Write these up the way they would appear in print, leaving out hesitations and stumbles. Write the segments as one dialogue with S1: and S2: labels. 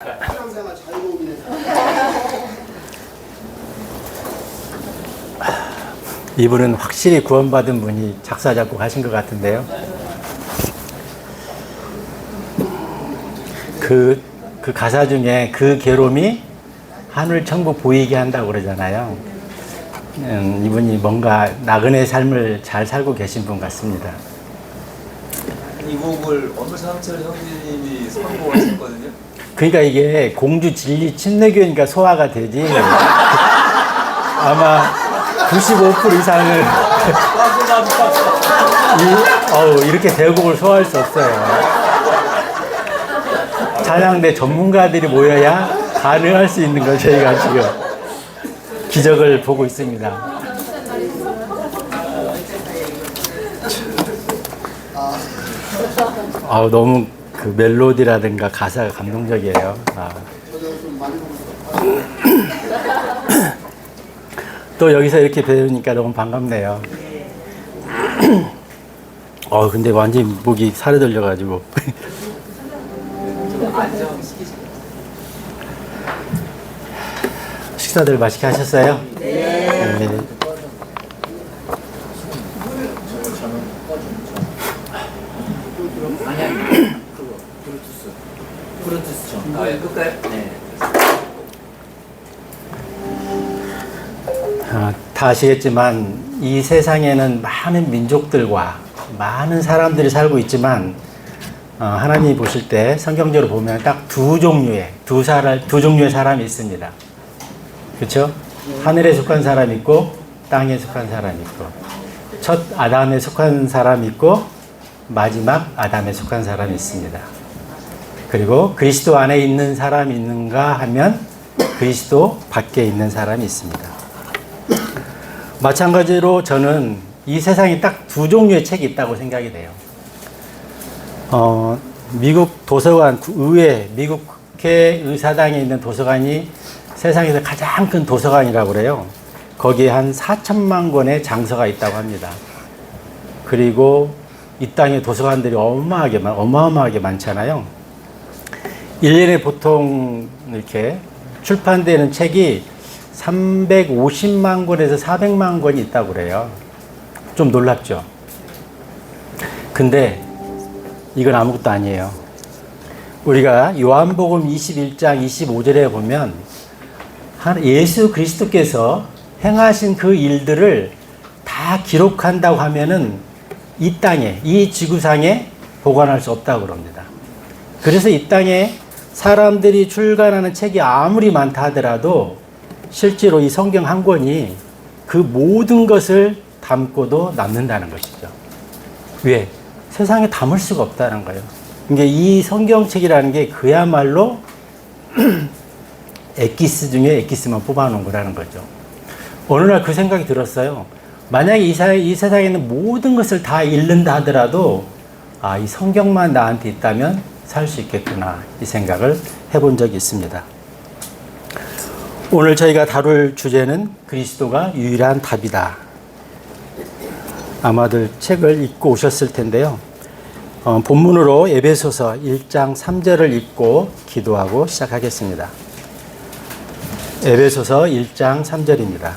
S1: 신앙생활 자유로움이네.
S2: 이분은 확실히 구원받은 분이 작사 작곡하신 것 같은데요. 그 가사 중에 그 괴로움이 하늘 천국 보이게 한다고 그러잖아요. 이분이 뭔가 나그네 삶을 잘 살고 계신 분 같습니다.
S3: 이 곡을 어물상철 형제님이 선곡하셨거든요.
S2: 그러니까 이게 공주 진리 침례교회니까 소화가 되지 아마 95% 이상을 이렇게 대곡을 소화할 수 없어요. 찬양대 전문가들이 모여야 가능할 수 있는 걸 저희가 지금 기적을 보고 있습니다. 너무 그 멜로디라든가 가사가 감동적이에요. 또 여기서 이렇게 배우니까 너무 반갑네요. 근데 완전히 목이 사려들려가지고. 식사들 맛있게 하셨어요? 네.
S3: 브루투스 끌까요? 네.
S2: 다 아시겠지만 이 세상에는 많은 민족들과 많은 사람들이 살고 있지만 하나님이 보실 때 성경적으로 보면 딱 두 종류의 사람이 있습니다. 그렇죠? 하늘에 속한 사람이 있고 땅에 속한 사람이 있고 첫 아담에 속한 사람이 있고 마지막 아담에 속한 사람이 있습니다. 그리고 그리스도 안에 있는 사람이 있는가 하면 그리스도 밖에 있는 사람이 있습니다. 마찬가지로 저는 이 세상에 딱 두 종류의 책이 있다고 생각이 돼요. 미국 도서관, 미국 국회 의사당에 있는 도서관이 세상에서 가장 큰 도서관이라고 그래요. 거기에 한 4천만 권의 장서가 있다고 합니다. 그리고 이 땅에 도서관들이 어마어마하게 많잖아요. 1년에 보통 이렇게 출판되는 책이 350만 권에서 400만 권이 있다고 그래요. 좀 놀랍죠? 근데 이건 아무것도 아니에요. 우리가 요한복음 21장 25절에 보면 예수 그리스도께서 행하신 그 일들을 다 기록한다고 하면은 이 땅에, 이 지구상에 보관할 수 없다고 그럽니다. 그래서 이 땅에 사람들이 출간하는 책이 아무리 많다 하더라도 실제로 이 성경 한 권이 그 모든 것을 담고도 남는다는 것이죠. 왜? 세상에 담을 수가 없다는 거예요. 그러니까 이 성경책이라는 게 그야말로 엑기스 중에 엑기스만 뽑아놓은 거라는 거죠. 어느 날 그 생각이 들었어요. 만약에 이 세상에 있는 모든 것을 다 잃는다 하더라도 이 성경만 나한테 있다면 살 수 있겠구나 이 생각을 해본 적이 있습니다. 오늘 저희가 다룰 주제는 그리스도가 유일한 답이다. 아마들 책을 읽고 오셨을 텐데요. 본문으로 에베소서 1장 3절을 읽고 기도하고 시작하겠습니다. 에베소서 1장 3절입니다.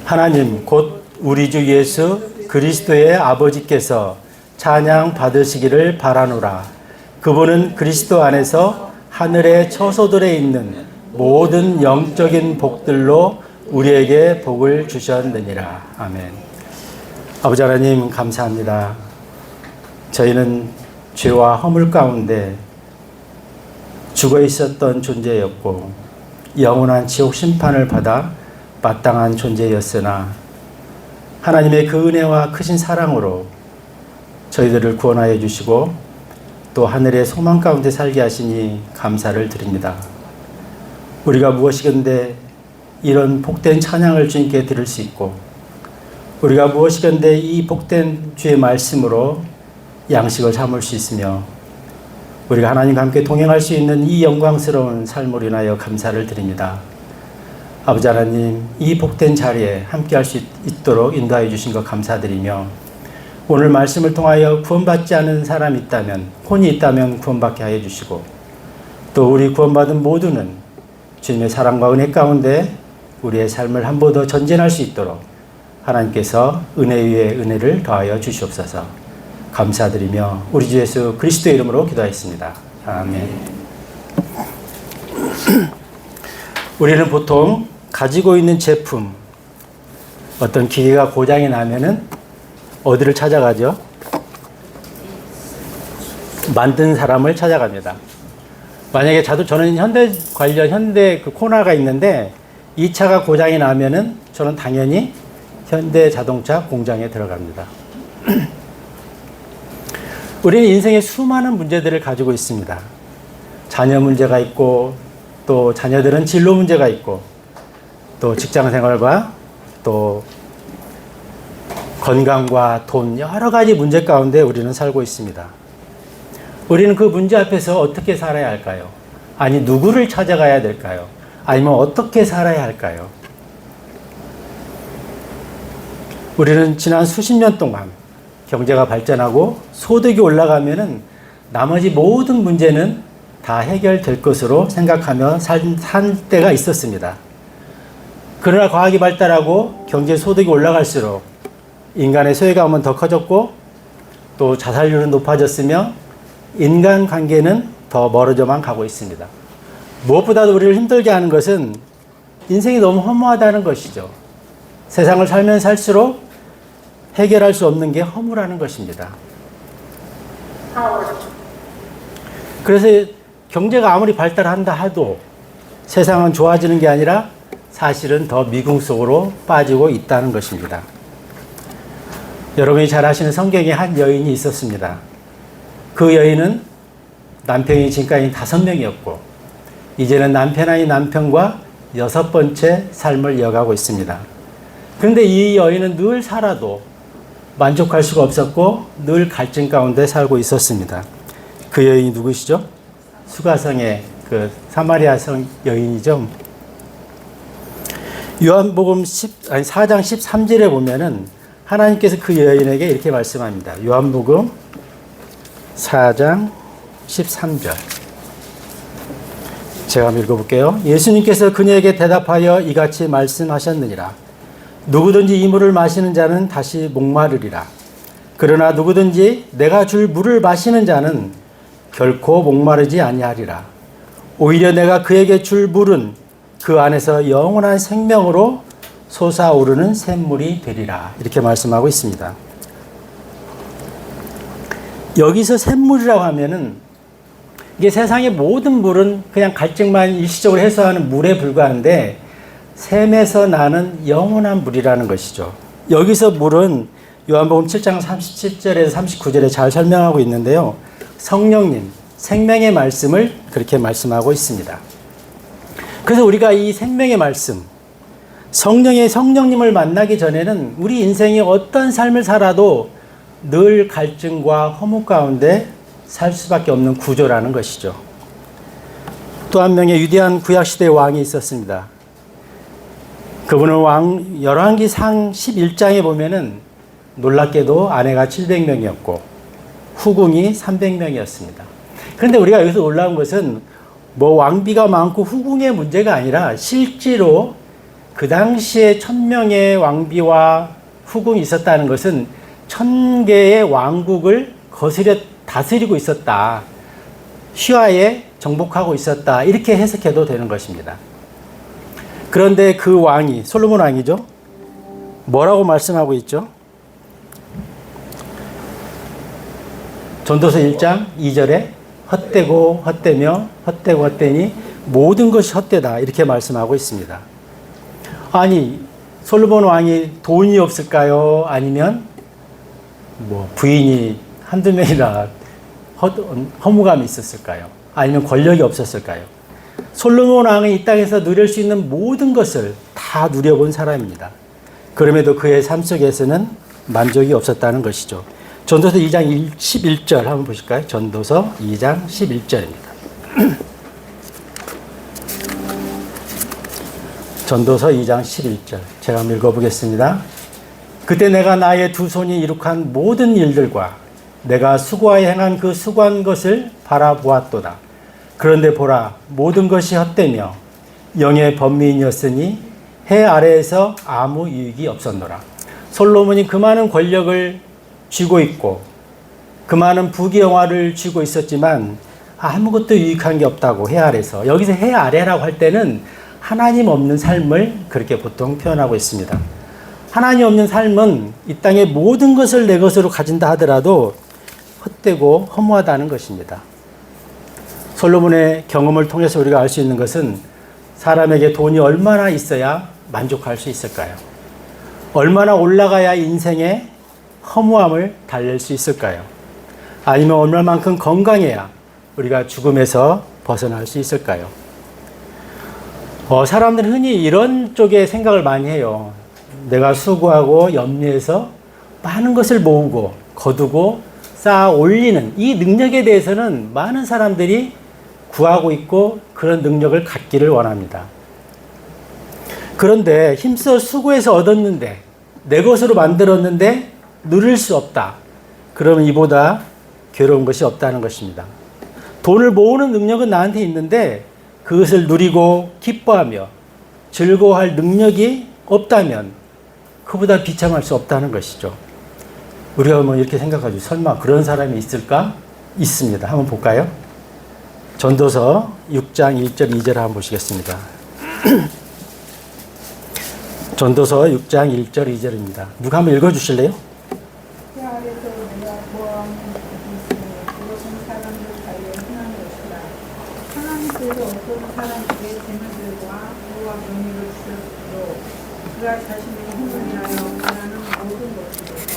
S2: 하나님 곧 우리 주 예수 그리스도의 아버지께서 찬양 받으시기를 바라노라. 그분은 그리스도 안에서 하늘의 처소들에 있는 모든 영적인 복들로 우리에게 복을 주셨느니라. 아멘. 아버지 하나님 감사합니다. 저희는 죄와 허물 가운데 죽어 있었던 존재였고 영원한 지옥 심판을 받아 마땅한 존재였으나 하나님의 그 은혜와 크신 사랑으로 저희들을 구원하여 주시고 또 하늘의 소망 가운데 살게 하시니 감사를 드립니다. 우리가 무엇이건대 이런 복된 찬양을 주님께 드릴 수 있고 우리가 무엇이건대 이 복된 주의 말씀으로 양식을 삼을 수 있으며 우리가 하나님과 함께 동행할 수 있는 이 영광스러운 삶으로 인하여 감사를 드립니다. 아버지 하나님, 이 복된 자리에 함께할 수 있도록 인도하여 주신 것 감사드리며 오늘 말씀을 통하여 구원받지 않은 사람이 있다면, 혼이 있다면 구원받게 하여 주시고 또 우리 구원받은 모두는 주님의 사랑과 은혜 가운데 우리의 삶을 한 번 더 전진할 수 있도록 하나님께서 은혜 위에 은혜를 더하여 주시옵소서. 감사드리며 우리 주 예수 그리스도의 이름으로 기도하였습니다. 아멘. 우리는 보통 가지고 있는 제품, 어떤 기계가 고장이 나면은 어디를 찾아가죠? 만든 사람을 찾아갑니다. 만약에 저는 현대 관련 현대 그 코너가 있는데 이 차가 고장이 나면은 저는 당연히 현대 자동차 공장에 들어갑니다. 우리는 인생에 수많은 문제들을 가지고 있습니다. 자녀 문제가 있고, 또 자녀들은 진로 문제가 있고, 또 직장 생활과 또 건강과 돈, 여러 가지 문제 가운데 우리는 살고 있습니다. 우리는 그 문제 앞에서 어떻게 살아야 할까요? 아니, 누구를 찾아가야 될까요? 아니면 어떻게 살아야 할까요? 우리는 지난 수십 년 동안 경제가 발전하고 소득이 올라가면은 나머지 모든 문제는 다 해결될 것으로 생각하며 산 때가 있었습니다. 그러나 과학이 발달하고 경제 소득이 올라갈수록 인간의 소외감은 더 커졌고 또 자살률은 높아졌으며 인간관계는 더 멀어져만 가고 있습니다. 무엇보다도 우리를 힘들게 하는 것은 인생이 너무 허무하다는 것이죠. 세상을 살면 살수록 해결할 수 없는 게 허무라는 것입니다. 그래서 경제가 아무리 발달한다 해도 세상은 좋아지는 게 아니라 사실은 더 미궁 속으로 빠지고 있다는 것입니다. 여러분이 잘 아시는 성경에 한 여인이 있었습니다. 그 여인은 남편이 지금까지 5명이었고 이제는 남편 아닌 남편과 6번째 삶을 이어가고 있습니다. 그런데 이 여인은 늘 살아도 만족할 수가 없었고 늘 갈증 가운데 살고 있었습니다. 그 여인이 누구시죠? 수가성의 그 사마리아 성 여인이죠. 요한복음 4장 13절에 보면은 하나님께서 그 여인에게 이렇게 말씀합니다. 요한복음 4장 13절. 제가 한번 읽어볼게요. 예수님께서 그녀에게 대답하여 이같이 말씀하셨느니라. 누구든지 이 물을 마시는 자는 다시 목마르리라. 그러나 누구든지 내가 줄 물을 마시는 자는 결코 목마르지 아니하리라. 오히려 내가 그에게 줄 물은 그 안에서 영원한 생명으로 솟아오르는 샘물이 되리라. 이렇게 말씀하고 있습니다. 여기서 샘물이라고 하면은 이게 세상의 모든 물은 그냥 갈증만 일시적으로 해소하는 물에 불과한데 샘에서 나는 영원한 물이라는 것이죠. 여기서 물은 요한복음 7장 37절에서 39절에 잘 설명하고 있는데요. 성령님, 생명의 말씀을 그렇게 말씀하고 있습니다. 그래서 우리가 이 생명의 말씀, 성령님을 만나기 전에는 우리 인생이 어떤 삶을 살아도 늘 갈증과 허무 가운데 살 수밖에 없는 구조라는 것이죠. 또 한 명의 위대한 구약시대의 왕이 있었습니다. 그분은 열왕기상 11장에 보면은 놀랍게도 아내가 700명이었고 후궁이 300명이었습니다. 그런데 우리가 여기서 놀라운 것은 뭐 왕비가 많고 후궁의 문제가 아니라 실제로 그 당시에 1000명의 왕비와 후궁이 있었다는 것은 1000개의 왕국을 거스려 다스리고 있었다. 휘하에 정복하고 있었다. 이렇게 해석해도 되는 것입니다. 그런데 그 왕이 솔로몬 왕이죠. 뭐라고 말씀하고 있죠? 전도서 1장 2절에 헛되고 헛되며 헛되고 헛되니 모든 것이 헛되다. 이렇게 말씀하고 있습니다. 아니, 솔로몬 왕이 돈이 없을까요? 아니면 뭐 부인이 한두 명이나 허무감이 있었을까요? 아니면 권력이 없었을까요? 솔로몬 왕은 이 땅에서 누릴 수 있는 모든 것을 다 누려본 사람입니다. 그럼에도 그의 삶 속에서는 만족이 없었다는 것이죠. 전도서 2장 11절 한번 보실까요? 전도서 2장 11절입니다. 전도서 2장 11절 제가 한번 읽어보겠습니다. 그때 내가 나의 두 손이 이룩한 모든 일들과 내가 수고하여 행한 그 수고한 것을 바라보았도다. 그런데 보라, 모든 것이 헛되며 영의 번민이었으니 해 아래에서 아무 유익이 없었노라. 솔로몬이 그 많은 권력을 쥐고 있고 그 많은 부귀영화를 쥐고 있었지만 아무것도 유익한 게 없다고. 해 아래에서. 여기서 해 아래라고 할 때는 하나님 없는 삶을 그렇게 보통 표현하고 있습니다. 하나님 없는 삶은 이 땅의 모든 것을 내 것으로 가진다 하더라도 헛되고 허무하다는 것입니다. 솔로몬의 경험을 통해서 우리가 알 수 있는 것은 사람에게 돈이 얼마나 있어야 만족할 수 있을까요? 얼마나 올라가야 인생의 허무함을 달랠 수 있을까요? 아니면 얼마만큼 건강해야 우리가 죽음에서 벗어날 수 있을까요? 사람들은 흔히 이런 쪽에 생각을 많이 해요. 내가 수고하고 염려해서 많은 것을 모으고 거두고 쌓아 올리는 이 능력에 대해서는 많은 사람들이 구하고 있고 그런 능력을 갖기를 원합니다. 그런데 힘써 수고해서 얻었는데 내 것으로 만들었는데 누릴 수 없다. 그러면 이보다 괴로운 것이 없다는 것입니다. 돈을 모으는 능력은 나한테 있는데 그것을 누리고 기뻐하며 즐거워할 능력이 없다면 그보다 비참할 수 없다는 것이죠. 우리가 뭐 이렇게 생각하죠. 설마 그런 사람이 있을까? 있습니다. 한번 볼까요? 전도서 6장 1절 2절 한번 보시겠습니다. 전도서 6장 1절 2절입니다. 누가 한번 읽어주실래요?
S1: 그 아래서 내가 보아하는 것이 있으니 그것은 사람들 사이에 흔한 것이다. 하나님께서 어떤 사람에게 재물들과 부와 명예를 주셨으므로 그가 자신의 힘을 위하여 원하는 모든 것으로서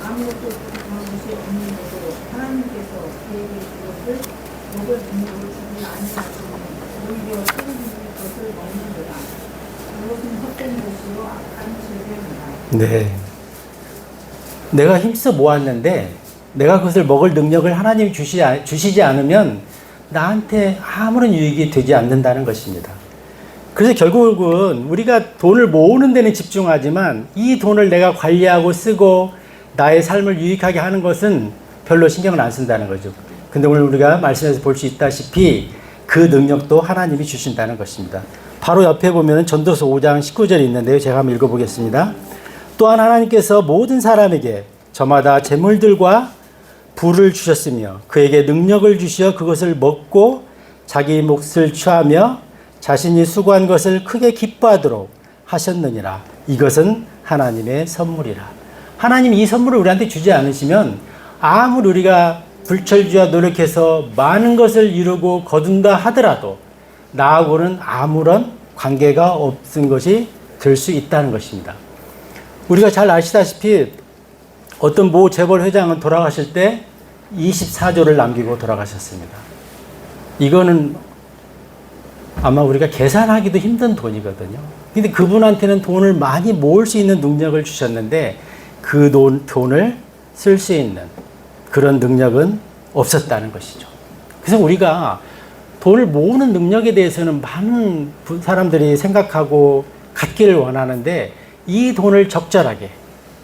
S1: 아무것도 부족한 것이 없는 것으로 하나님께서 그에게 그것을 먹을 능력을 주지 아니하시니 오히려 쓰는 것을 먹는도다. 그것은 헛된 것이요 악한 즐겨이다.
S2: 네. 내가 힘써 모았는데 내가 그것을 먹을 능력을 하나님이 주시지 않으면 나한테 아무런 유익이 되지 않는다는 것입니다. 그래서 결국은 우리가 돈을 모으는 데는 집중하지만 이 돈을 내가 관리하고 쓰고 나의 삶을 유익하게 하는 것은 별로 신경을 안 쓴다는 거죠. 근데 오늘 우리가 말씀에서 볼 수 있다시피 그 능력도 하나님이 주신다는 것입니다. 바로 옆에 보면 전도서 5장 19절이 있는데요. 제가 한번 읽어보겠습니다. 또한 하나님께서 모든 사람에게 저마다 재물들과 부를 주셨으며 그에게 능력을 주시어 그것을 먹고 자기 몫을 취하며 자신이 수고한 것을 크게 기뻐하도록 하셨느니라. 이것은 하나님의 선물이라. 하나님이 이 선물을 우리한테 주지 않으시면 아무리 우리가 불철주야 노력해서 많은 것을 이루고 거둔다 하더라도 나하고는 아무런 관계가 없은 것이 될 수 있다는 것입니다. 우리가 잘 아시다시피 어떤 모 재벌 회장은 돌아가실 때 24조를 남기고 돌아가셨습니다. 이거는 아마 우리가 계산하기도 힘든 돈이거든요. 근데 그분한테는 돈을 많이 모을 수 있는 능력을 주셨는데 그 돈을 쓸 수 있는 그런 능력은 없었다는 것이죠. 그래서 우리가 돈을 모으는 능력에 대해서는 많은 사람들이 생각하고 갖기를 원하는데 이 돈을 적절하게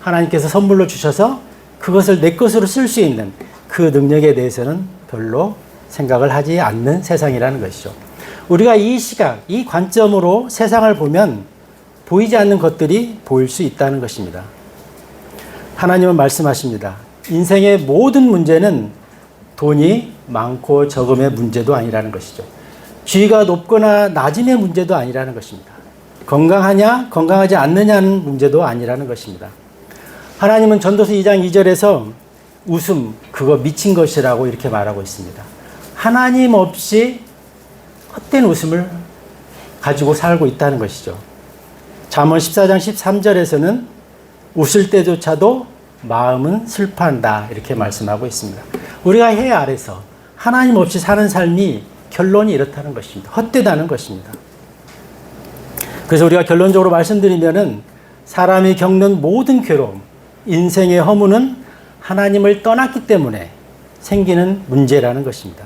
S2: 하나님께서 선물로 주셔서 그것을 내 것으로 쓸 수 있는 그 능력에 대해서는 별로 생각을 하지 않는 세상이라는 것이죠. 우리가 이 시각, 이 관점으로 세상을 보면 보이지 않는 것들이 보일 수 있다는 것입니다. 하나님은 말씀하십니다. 인생의 모든 문제는 돈이 많고 적음의 문제도 아니라는 것이죠. 지위가 높거나 낮음의 문제도 아니라는 것입니다. 건강하냐, 건강하지 않느냐는 문제도 아니라는 것입니다. 하나님은 전도서 2장 2절에서 웃음, 그거 미친 것이라고 이렇게 말하고 있습니다. 하나님 없이 헛된 웃음을 가지고 살고 있다는 것이죠. 잠언 14장 13절에서는 웃을 때조차도 마음은 슬퍼한다 이렇게 말씀하고 있습니다. 우리가 해 아래서 하나님 없이 사는 삶이 결론이 이렇다는 것입니다. 헛되다는 것입니다. 그래서 우리가 결론적으로 말씀드리면은 사람이 겪는 모든 괴로움, 인생의 허무는 하나님을 떠났기 때문에 생기는 문제라는 것입니다.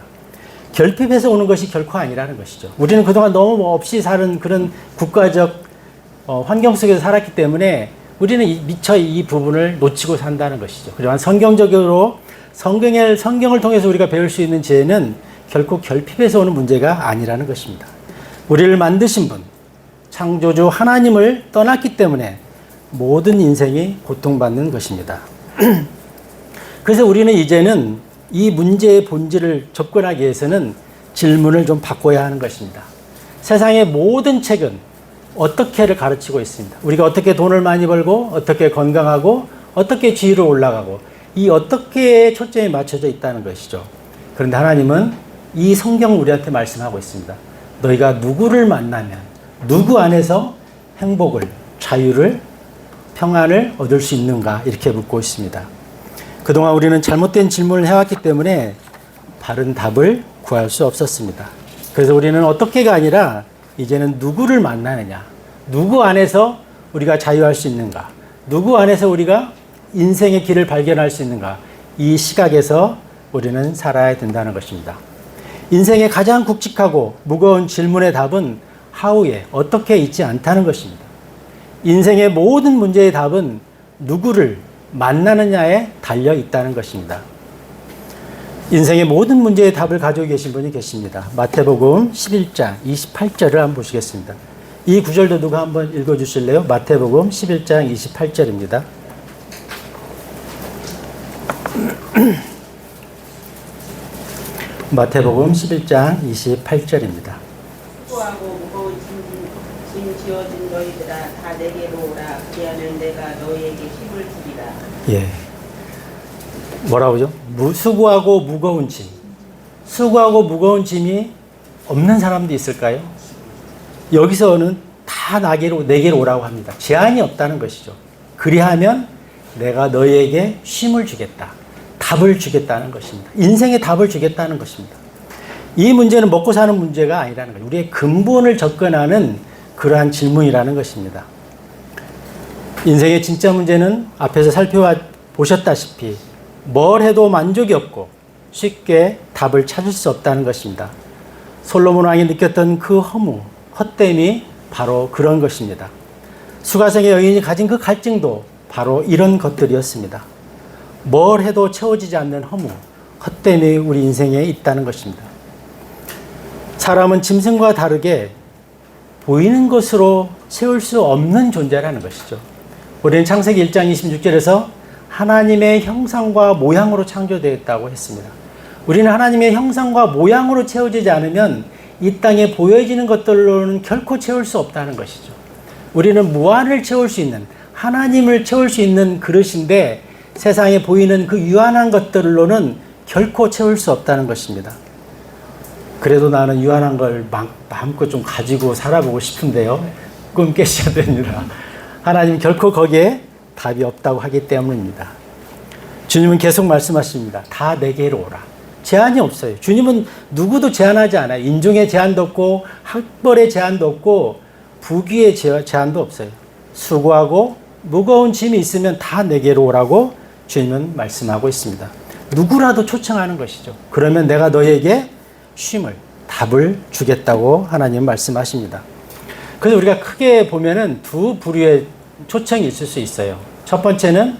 S2: 결핍해서 오는 것이 결코 아니라는 것이죠. 우리는 그동안 너무 없이 사는 그런 국가적 환경 속에서 살았기 때문에 우리는 미처 이 부분을 놓치고 산다는 것이죠. 그러나 성경적으로 성경을 통해서 우리가 배울 수 있는 지혜는 결코 결핍에서 오는 문제가 아니라는 것입니다. 우리를 만드신 분, 창조주 하나님을 떠났기 때문에 모든 인생이 고통받는 것입니다. 그래서 우리는 이제는 이 문제의 본질을 접근하기 위해서는 질문을 좀 바꿔야 하는 것입니다. 세상의 모든 책은 어떻게를 가르치고 있습니다. 우리가 어떻게 돈을 많이 벌고 어떻게 건강하고 어떻게 지위로 올라가고 이 어떻게에 초점이 맞춰져 있다는 것이죠. 그런데 하나님은 이 성경 우리한테 말씀하고 있습니다. 너희가 누구를 만나면 누구 안에서 행복을, 자유를, 평안을 얻을 수 있는가 이렇게 묻고 있습니다. 그동안 우리는 잘못된 질문을 해왔기 때문에 바른 답을 구할 수 없었습니다. 그래서 우리는 어떻게가 아니라 이제는 누구를 만나느냐, 누구 안에서 우리가 자유할 수 있는가, 누구 안에서 우리가 인생의 길을 발견할 수 있는가, 이 시각에서 우리는 살아야 된다는 것입니다. 인생의 가장 굵직하고 무거운 질문의 답은 하우에 어떻게 있지 않다는 것입니다. 인생의 모든 문제의 답은 누구를 만나느냐에 달려 있다는 것입니다. 인생의 모든 문제의 답을 가지고 계신 분이 계십니다. 마태복음 11장 28절을 한번 보시겠습니다. 이 구절도 누가 한번 읽어주실래요? 마태복음 11장 28절입니다. 마태복음 11장 28절입니다.
S4: 수고하고 무거운 짐 지어진 너희들아 다 내게로 오라. 그리하면 내가 너희에게 힘을 주리라.
S2: 예. 뭐라고죠? 수고하고 무거운 짐. 수고하고 무거운 짐이 없는 사람도 있을까요? 여기서는 다 내게로 오라고 합니다. 제한이 없다는 것이죠. 그리하면 내가 너희에게 쉼을 주겠다. 답을 주겠다는 것입니다. 인생의 답을 주겠다는 것입니다. 이 문제는 먹고 사는 문제가 아니라는 거예요. 우리의 근본을 접근하는 그러한 질문이라는 것입니다. 인생의 진짜 문제는 앞에서 살펴보셨다시피 뭘 해도 만족이 없고 쉽게 답을 찾을 수 없다는 것입니다. 솔로몬 왕이 느꼈던 그 허무, 헛됨이 바로 그런 것입니다. 수가성의 여인이 가진 그 갈증도 바로 이런 것들이었습니다. 뭘 해도 채워지지 않는 허무, 헛됨이 우리 인생에 있다는 것입니다. 사람은 짐승과 다르게 보이는 것으로 채울 수 없는 존재라는 것이죠. 우리는 창세기 1장 26절에서 하나님의 형상과 모양으로 창조되었다고 했습니다. 우리는 하나님의 형상과 모양으로 채워지지 않으면 이 땅에 보여지는 것들로는 결코 채울 수 없다는 것이죠. 우리는 무한을 채울 수 있는, 하나님을 채울 수 있는 그릇인데 세상에 보이는 그 유한한 것들로는 결코 채울 수 없다는 것입니다. 그래도 나는 유한한 걸 마음껏 좀 가지고 살아보고 싶은데요. 꿈 깨셔야 됩니다. 하나님 결코 거기에 답이 없다고 하기 때문입니다. 주님은 계속 말씀하십니다. 다 내게로 오라. 제한이 없어요. 주님은 누구도 제한하지 않아요. 인종의 제한도 없고 학벌의 제한도 없고 부귀의 제한도 없어요. 수고하고 무거운 짐이 있으면 다 내게로 오라고 주님은 말씀하고 있습니다. 누구라도 초청하는 것이죠. 그러면 내가 너에게 쉼을, 답을 주겠다고 하나님 말씀하십니다. 그래서 우리가 크게 보면은 두 부류의 초청이 있을 수 있어요. 첫 번째는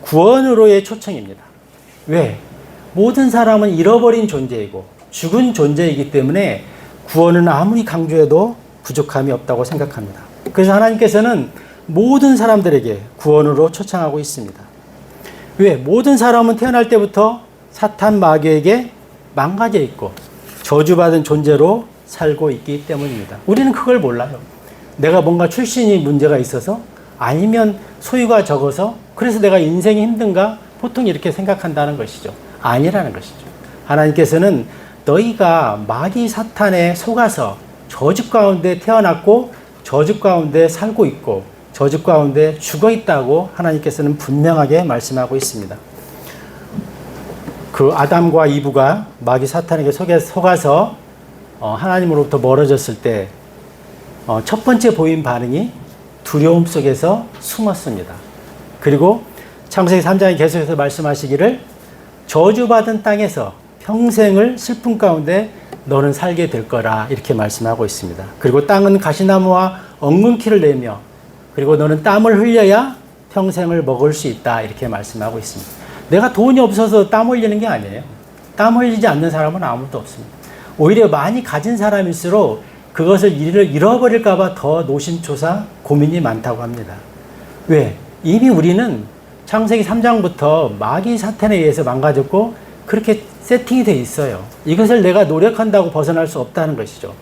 S2: 구원으로의 초청입니다. 왜? 모든 사람은 잃어버린 존재이고 죽은 존재이기 때문에 구원은 아무리 강조해도 부족함이 없다고 생각합니다. 그래서 하나님께서는 모든 사람들에게 구원으로 초청하고 있습니다. 왜? 모든 사람은 태어날 때부터 사탄 마귀에게 망가져 있고 저주받은 존재로 살고 있기 때문입니다. 우리는 그걸 몰라요. 내가 뭔가 출신이 문제가 있어서 아니면 소유가 적어서 그래서 내가 인생이 힘든가 보통 이렇게 생각한다는 것이죠. 아니라는 것이죠. 하나님께서는 너희가 마귀 사탄에 속아서 저주 가운데 태어났고 저주 가운데 살고 있고 저주 가운데 죽어 있다고 하나님께서는 분명하게 말씀하고 있습니다. 그 아담과 이브가 마귀 사탄에게 속아서 하나님으로부터 멀어졌을 때 첫 번째 보인 반응이 두려움 속에서 숨었습니다. 그리고 창세기 3장에 계속해서 말씀하시기를 저주받은 땅에서 평생을 슬픔 가운데 너는 살게 될 거라 이렇게 말씀하고 있습니다. 그리고 땅은 가시나무와 엉겅퀴를 내며 그리고 너는 땀을 흘려야 평생을 먹을 수 있다 이렇게 말씀하고 있습니다. 내가 돈이 없어서 땀 흘리는 게 아니에요. 땀 흘리지 않는 사람은 아무도 없습니다. 오히려 많이 가진 사람일수록 그것을 잃어버릴까봐 더 노심초사 고민이 많다고 합니다. 왜? 이미 우리는 창세기 3장부터 마귀 사탄에 의해서 망가졌고 그렇게 세팅이 돼 있어요. 이것을 내가 노력한다고 벗어날 수 없다는 것이죠.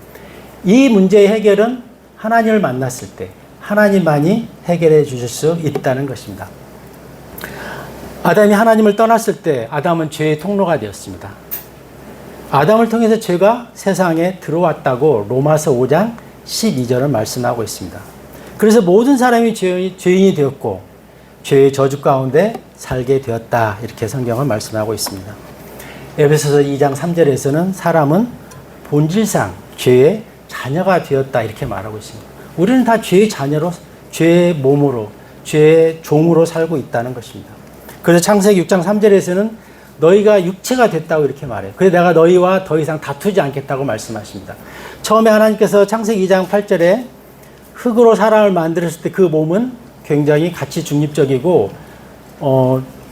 S2: 이 문제의 해결은 하나님을 만났을 때 하나님만이 해결해 주실 수 있다는 것입니다. 아담이 하나님을 떠났을 때 아담은 죄의 통로가 되었습니다. 아담을 통해서 죄가 세상에 들어왔다고 로마서 5장 12절은 말씀하고 있습니다. 그래서 모든 사람이 죄인이 되었고 죄의 저주 가운데 살게 되었다, 이렇게 성경은 말씀하고 있습니다. 에베소서 2장 3절에서는 사람은 본질상 죄의 자녀가 되었다, 이렇게 말하고 있습니다. 우리는 다 죄의 자녀로, 죄의 몸으로, 죄의 종으로 살고 있다는 것입니다. 그래서 창세기 6장 3절에서는 너희가 육체가 됐다고 이렇게 말해요. 그래서 내가 너희와 더 이상 다투지 않겠다고 말씀하십니다. 처음에 하나님께서 창세기 2장 8절에 흙으로 사람을 만들었을 때 그 몸은 굉장히 가치 중립적이고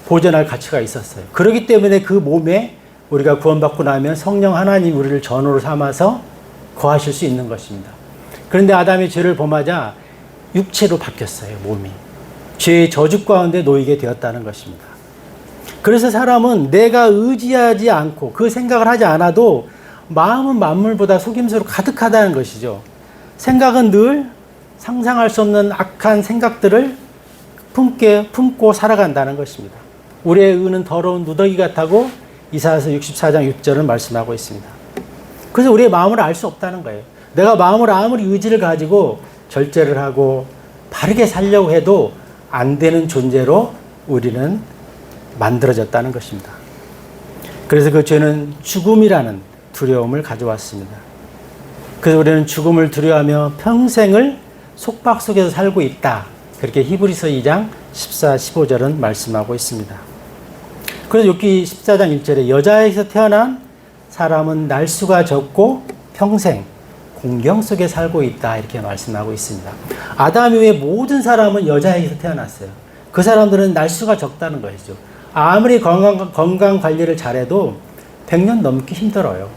S2: 보존할 가치가 있었어요. 그렇기 때문에 그 몸에 우리가 구원받고 나면 성령 하나님 우리를 전으로 삼아서 거하실 수 있는 것입니다. 그런데 아담이 죄를 범하자 육체로 바뀌었어요. 몸이. 죄의 저주 가운데 놓이게 되었다는 것입니다. 그래서 사람은 내가 의지하지 않고 그 생각을 하지 않아도 마음은 만물보다 속임수로 가득하다는 것이죠. 생각은 늘 상상할 수 없는 악한 생각들을 품고 살아간다는 것입니다. 우리의 의는 더러운 누더기 같다고 이사야서 64장 6절은 말씀하고 있습니다. 그래서 우리의 마음을 알 수 없다는 거예요. 내가 마음으로 아무리 의지를 가지고 절제를 하고 바르게 살려고 해도 안 되는 존재로 우리는 만들어졌다는 것입니다. 그래서 그 죄는 죽음이라는 두려움을 가져왔습니다. 그래서 우리는 죽음을 두려워하며 평생을 속박 속에서 살고 있다. 그렇게 히브리서 2장 14, 15절은 말씀하고 있습니다. 그래서 여기 14장 1절에 여자에게서 태어난 사람은 날수가 적고 평생 공경 속에 살고 있다, 이렇게 말씀하고 있습니다. 아담 이후에 모든 사람은 여자에게서 태어났어요. 그 사람들은 날수가 적다는 것이죠. 아무리 건강 관리를 잘해도 100년 넘기 힘들어요.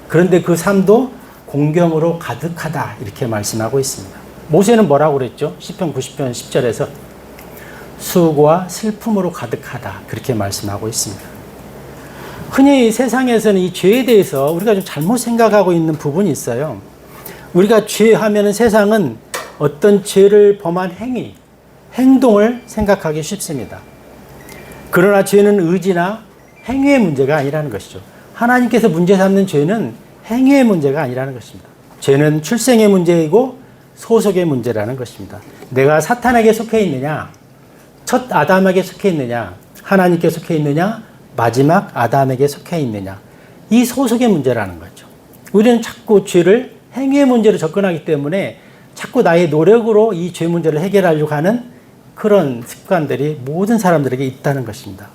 S2: 그런데 그 삶도 공경으로 가득하다, 이렇게 말씀하고 있습니다. 모세는 뭐라고 그랬죠? 시편 90편 10절에서 수고와 슬픔으로 가득하다, 그렇게 말씀하고 있습니다. 흔히 세상에서는 이 죄에 대해서 우리가 좀 잘못 생각하고 있는 부분이 있어요. 우리가 죄하면은 세상은 어떤 죄를 범한 행동을 생각하기 쉽습니다. 그러나 죄는 의지나 행위의 문제가 아니라는 것이죠. 하나님께서 문제 삼는 죄는 행위의 문제가 아니라는 것입니다. 죄는 출생의 문제이고 소속의 문제라는 것입니다. 내가 사탄에게 속해 있느냐, 첫 아담에게 속해 있느냐, 하나님께 속해 있느냐, 마지막 아담에게 속해 있느냐, 이 소속의 문제라는 거죠. 우리는 자꾸 죄를 행위의 문제로 접근하기 때문에 자꾸 나의 노력으로 이 죄 문제를 해결하려고 하는 그런 습관들이 모든 사람들에게 있다는 것입니다.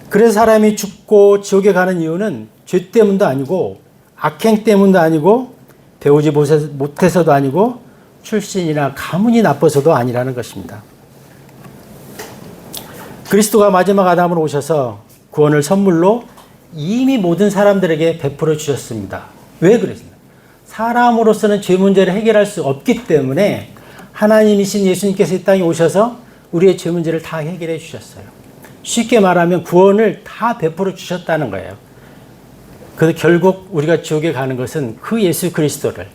S2: 그래서 사람이 죽고 지옥에 가는 이유는 죄 때문도 아니고 악행 때문도 아니고 배우지 못해서도 아니고 출신이나 가문이 나빠서도 아니라는 것입니다. 그리스도가 마지막 아담으로 오셔서 구원을 선물로 이미 모든 사람들에게 베풀어 주셨습니다. 왜 그랬습니까? 사람으로서는 죄 문제를 해결할 수 없기 때문에 하나님이신 예수님께서 이 땅에 오셔서 우리의 죄 문제를 다 해결해 주셨어요. 쉽게 말하면 구원을 다 베풀어 주셨다는 거예요. 그래서 결국 우리가 지옥에 가는 것은 그 예수 그리스도를,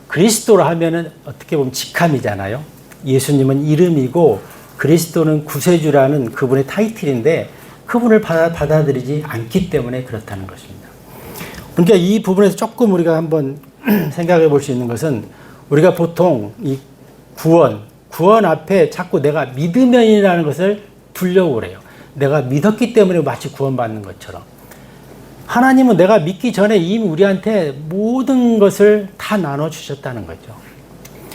S2: 그리스도로 하면은 어떻게 보면 직함이잖아요. 예수님은 이름이고 그리스도는 구세주라는 그분의 타이틀인데 그분을 받아들이지 않기 때문에 그렇다는 것입니다. 그러니까 이 부분에서 조금 우리가 한번 생각해 볼 수 있는 것은 우리가 보통 이 구원 앞에 자꾸 내가 믿으면이라는 것을 두려고 그래요. 내가 믿었기 때문에 마치 구원받는 것처럼. 하나님은 내가 믿기 전에 이미 우리한테 모든 것을 다 나눠주셨다는 거죠.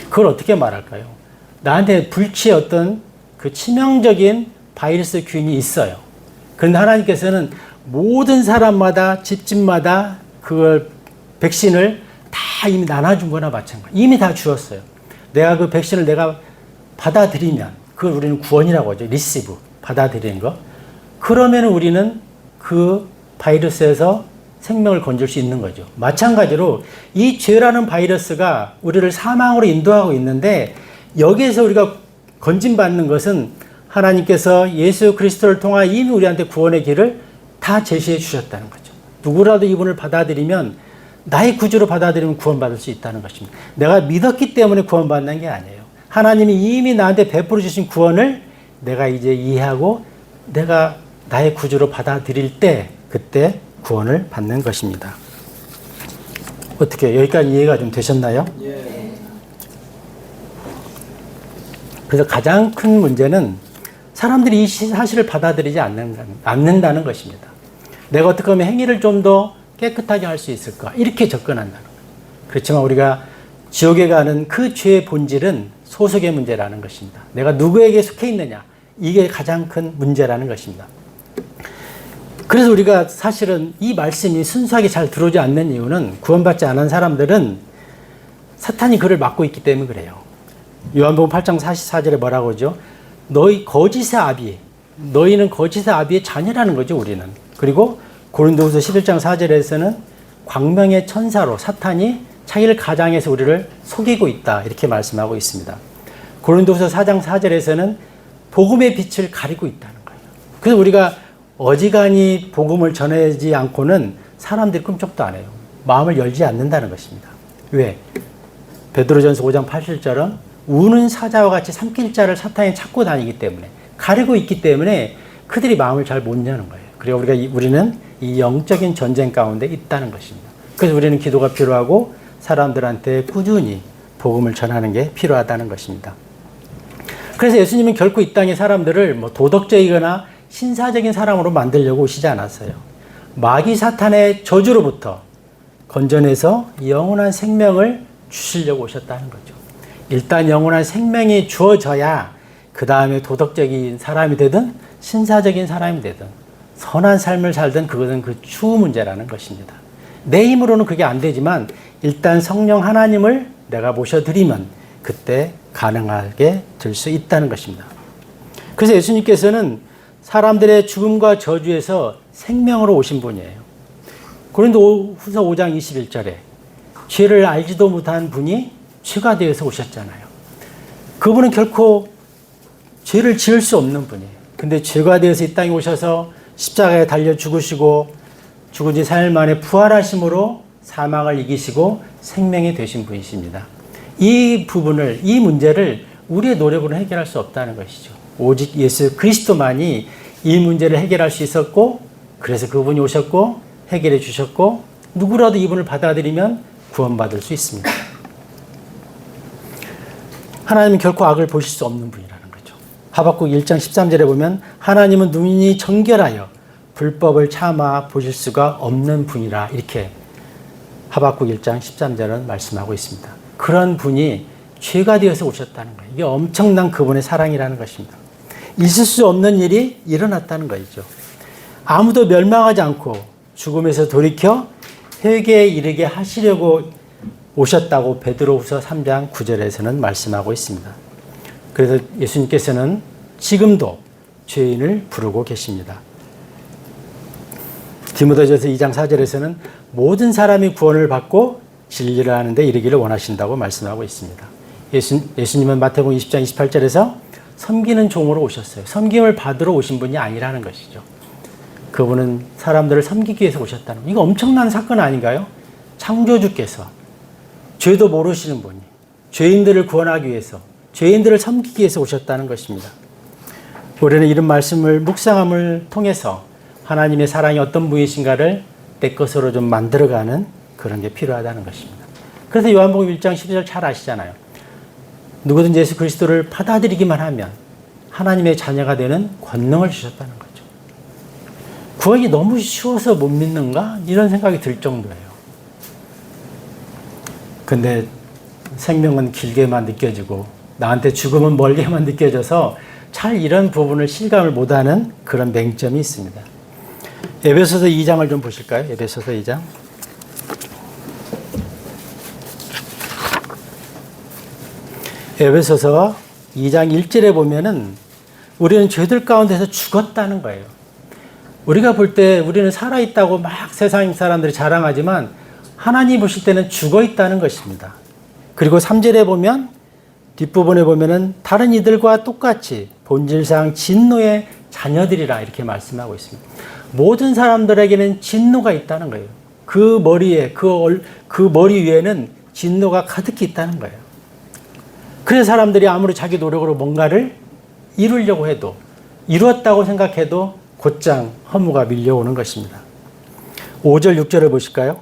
S2: 그걸 어떻게 말할까요? 나한테 불치의 어떤 그 치명적인 바이러스 균이 있어요. 그런데 하나님께서는 모든 사람마다 집집마다 그걸 백신을 다 이미 나눠준 거나 마찬가지. 이미 다 주었어요. 내가 그 백신을 내가 받아들이면 그걸 우리는 구원이라고 하죠. 리시브, 받아들이는 거. 그러면 우리는 그 바이러스에서 생명을 건질 수 있는 거죠. 마찬가지로 이 죄라는 바이러스가 우리를 사망으로 인도하고 있는데 여기에서 우리가 건진받는 것은 하나님께서 예수 그리스도를 통하 이미 우리한테 구원의 길을 다 제시해 주셨다는 거죠. 누구라도 이분을 받아들이면 나의 구주로 받아들이면 구원받을 수 있다는 것입니다. 내가 믿었기 때문에 구원받는 게 아니에요. 하나님이 이미 나한테 베풀어 주신 구원을 내가 이제 이해하고 내가 나의 구주로 받아들일 때 그때 구원을 받는 것입니다. 어떻게 여기까지 이해가 좀 되셨나요?
S3: 예.
S2: 그래서 가장 큰 문제는 사람들이 이 사실을 받아들이지 않는다는 것입니다. 내가 어떻게 하면 행위를 좀 더 깨끗하게 할 수 있을까? 이렇게 접근한다는 거예요. 그렇지만 우리가 지옥에 가는 그 죄의 본질은 소속의 문제라는 것입니다. 내가 누구에게 속해 있느냐? 이게 가장 큰 문제라는 것입니다. 그래서 우리가 사실은 이 말씀이 순수하게 잘 들어오지 않는 이유는 구원받지 않은 사람들은 사탄이 그를 막고 있기 때문에 그래요. 요한복음 8장 44절에 뭐라고 하죠? 너희 거짓의 아비, 너희는 거짓의 아비의 자녀라는 거죠, 우리는. 그리고 고린도후서 11장 4절에서는 광명의 천사로 사탄이 자기를 가장해서 우리를 속이고 있다, 이렇게 말씀하고 있습니다. 고린도후서 4장 4절에서는 복음의 빛을 가리고 있다는 거예요. 그래서 우리가 어지간히 복음을 전하지 않고는 사람들이 꿈쩍도 안 해요. 마음을 열지 않는다는 것입니다. 왜? 베드로전서 5장 8절처럼 우는 사자와 같이 삼킬 자를 사탄이 찾고 다니기 때문에, 가리고 있기 때문에 그들이 마음을 잘 못 여는 거예요. 그리고 우리는 이 영적인 전쟁 가운데 있다는 것입니다. 그래서 우리는 기도가 필요하고 사람들한테 꾸준히 복음을 전하는 게 필요하다는 것입니다. 그래서 예수님은 결코 이 땅의 사람들을 도덕적이거나 신사적인 사람으로 만들려고 오시지 않았어요. 마귀 사탄의 저주로부터 건져내서 영원한 생명을 주시려고 오셨다는 거죠. 일단 영원한 생명이 주어져야 그 다음에 도덕적인 사람이 되든 신사적인 사람이 되든 선한 삶을 살든 그것은 그 추후 문제라는 것입니다. 내 힘으로는 그게 안 되지만 일단 성령 하나님을 내가 모셔드리면 그때 가능하게 될 수 있다는 것입니다. 그래서 예수님께서는 사람들의 죽음과 저주에서 생명으로 오신 분이에요. 고린도후서 5장 21절에 죄를 알지도 못한 분이 죄가 되어서 오셨잖아요. 그분은 결코 죄를 지을 수 없는 분이에요. 근데 죄가 되어서 이 땅에 오셔서 십자가에 달려 죽으시고 죽은 지 3일 만에 부활하심으로 사망을 이기시고 생명이 되신 분이십니다. 이 부분을, 이 문제를 우리의 노력으로 해결할 수 없다는 것이죠. 오직 예수 그리스도만이 이 문제를 해결할 수 있었고, 그래서 그분이 오셨고 해결해 주셨고, 누구라도 이분을 받아들이면 구원받을 수 있습니다. 하나님은 결코 악을 보실 수 없는 분이라는 거죠. 하박국 1장 13절에 보면 하나님은 눈이 정결하여 불법을 참아 보실 수가 없는 분이라, 이렇게 하박국 1장 13절은 말씀하고 있습니다. 그런 분이 죄가 되어서 오셨다는 거예요. 이게 엄청난 그분의 사랑이라는 것입니다. 있을 수 없는 일이 일어났다는 거죠. 아무도 멸망하지 않고 죽음에서 돌이켜 회개에 이르게 하시려고 오셨다고 베드로후서 3장 9절에서는 말씀하고 있습니다. 그래서 예수님께서는 지금도 죄인을 부르고 계십니다. 디모데전서 2장 4절에서는 모든 사람이 구원을 받고 진리를 하는데 이르기를 원하신다고 말씀하고 있습니다. 예수님은 마태복음 20장 28절에서 섬기는 종으로 오셨어요. 섬김을 받으러 오신 분이 아니라는 것이죠. 그분은 사람들을 섬기기 위해서 오셨다는 거. 이거 엄청난 사건 아닌가요? 창조주께서 죄도 모르시는 분이 죄인들을 구원하기 위해서, 죄인들을 섬기기 위해서 오셨다는 것입니다. 우리는 이런 말씀을 묵상함을 통해서 하나님의 사랑이 어떤 분이신가를 내 것으로 좀 만들어가는 그런 게 필요하다는 것입니다. 그래서 요한복음 1장 12절 잘 아시잖아요. 누구든지 예수 그리스도를 받아들이기만 하면 하나님의 자녀가 되는 권능을 주셨다는 거죠. 구하기 너무 쉬워서 못 믿는가? 이런 생각이 들 정도예요. 근데 생명은 길게만 느껴지고 나한테 죽음은 멀게만 느껴져서 잘 이런 부분을 실감을 못하는 그런 맹점이 있습니다. 에베소서 2장을 좀 보실까요? 에베소서 2장. 에베소서 2장 1절에 보면은 우리는 죄들 가운데서 죽었다는 거예요. 우리가 볼 때 우리는 살아있다고 막 세상 사람들이 자랑하지만 하나님 보실 때는 죽어 있다는 것입니다. 그리고 3절에 보면 뒷부분에 보면은 다른 이들과 똑같이 본질상 진노의 자녀들이라 이렇게 말씀하고 있습니다. 모든 사람들에게는 진노가 있다는 거예요. 그 머리에 그 머리 위에는 진노가 가득히 있다는 거예요. 그래서 사람들이 아무리 자기 노력으로 뭔가를 이루려고 해도 이루었다고 생각해도 곧장 허무가 밀려오는 것입니다. 5절 6절을 보실까요?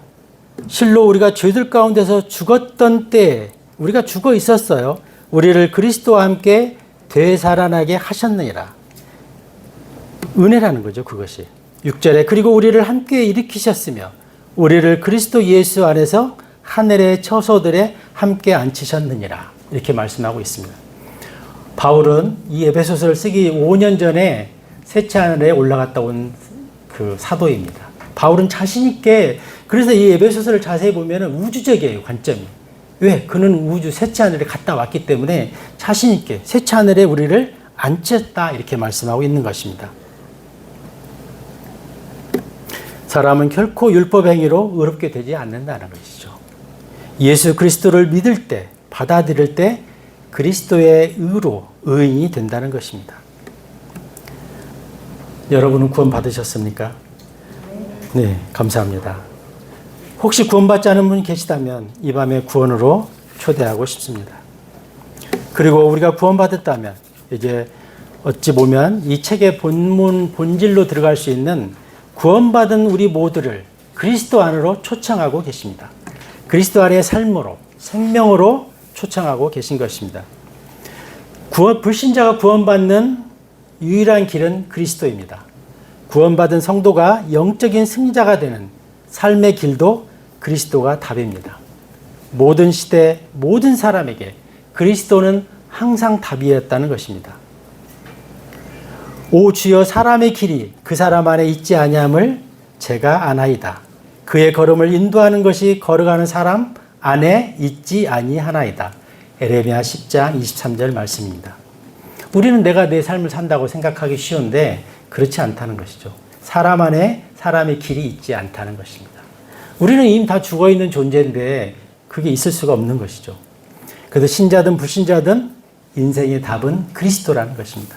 S2: 실로 우리가 죄들 가운데서 죽었던 때에 우리가 죽어 있었어요. 우리를 그리스도와 함께 되살아나게 하셨느니라. 은혜라는 거죠, 그것이. 6절에 그리고 우리를 함께 일으키셨으며 우리를 그리스도 예수 안에서 하늘의 처소들에 함께 앉히셨느니라. 이렇게 말씀하고 있습니다. 바울은 이 에베소서를 쓰기 5년 전에 셋째 하늘에 올라갔다 온 그 사도입니다. 바울은 자신 있게, 그래서 이 에베소서를 자세히 보면 우주적이에요, 관점이. 왜? 그는 우주 셋째 하늘에 갔다 왔기 때문에 자신 있게 셋째 하늘에 우리를 앉혔다 이렇게 말씀하고 있는 것입니다. 사람은 결코 율법 행위로 의롭게 되지 않는다는 것이죠. 예수 그리스도를 믿을 때, 받아들일 때 그리스도의 의로 의인이 된다는 것입니다. 여러분은 구원 받으셨습니까? 네, 감사합니다. 혹시 구원받지 않은 분이 계시다면 이 밤에 구원으로 초대하고 싶습니다. 그리고 우리가 구원받았다면 이제 어찌 보면 이 책의 본질로 들어갈 수 있는 구원받은 우리 모두를 그리스도 안으로 초청하고 계십니다. 그리스도 안의 삶으로, 생명으로 초청하고 계신 것입니다. 불신자가 구원받는 유일한 길은 그리스도입니다. 구원받은 성도가 영적인 승자가 되는 삶의 길도 그리스도가 답입니다. 모든 시대, 모든 사람에게 그리스도는 항상 답이었다는 것입니다. 오 주여 사람의 길이 그 사람 안에 있지 아니함을 제가 아나이다. 그의 걸음을 인도하는 것이 걸어가는 사람 안에 있지 아니하나이다. 에레미야 10장 23절 말씀입니다. 우리는 내가 내 삶을 산다고 생각하기 쉬운데 그렇지 않다는 것이죠. 사람 안에 사람의 길이 있지 않다는 것입니다. 우리는 이미 다 죽어있는 존재인데 그게 있을 수가 없는 것이죠. 그래서 신자든 불신자든 인생의 답은 그리스도라는 것입니다.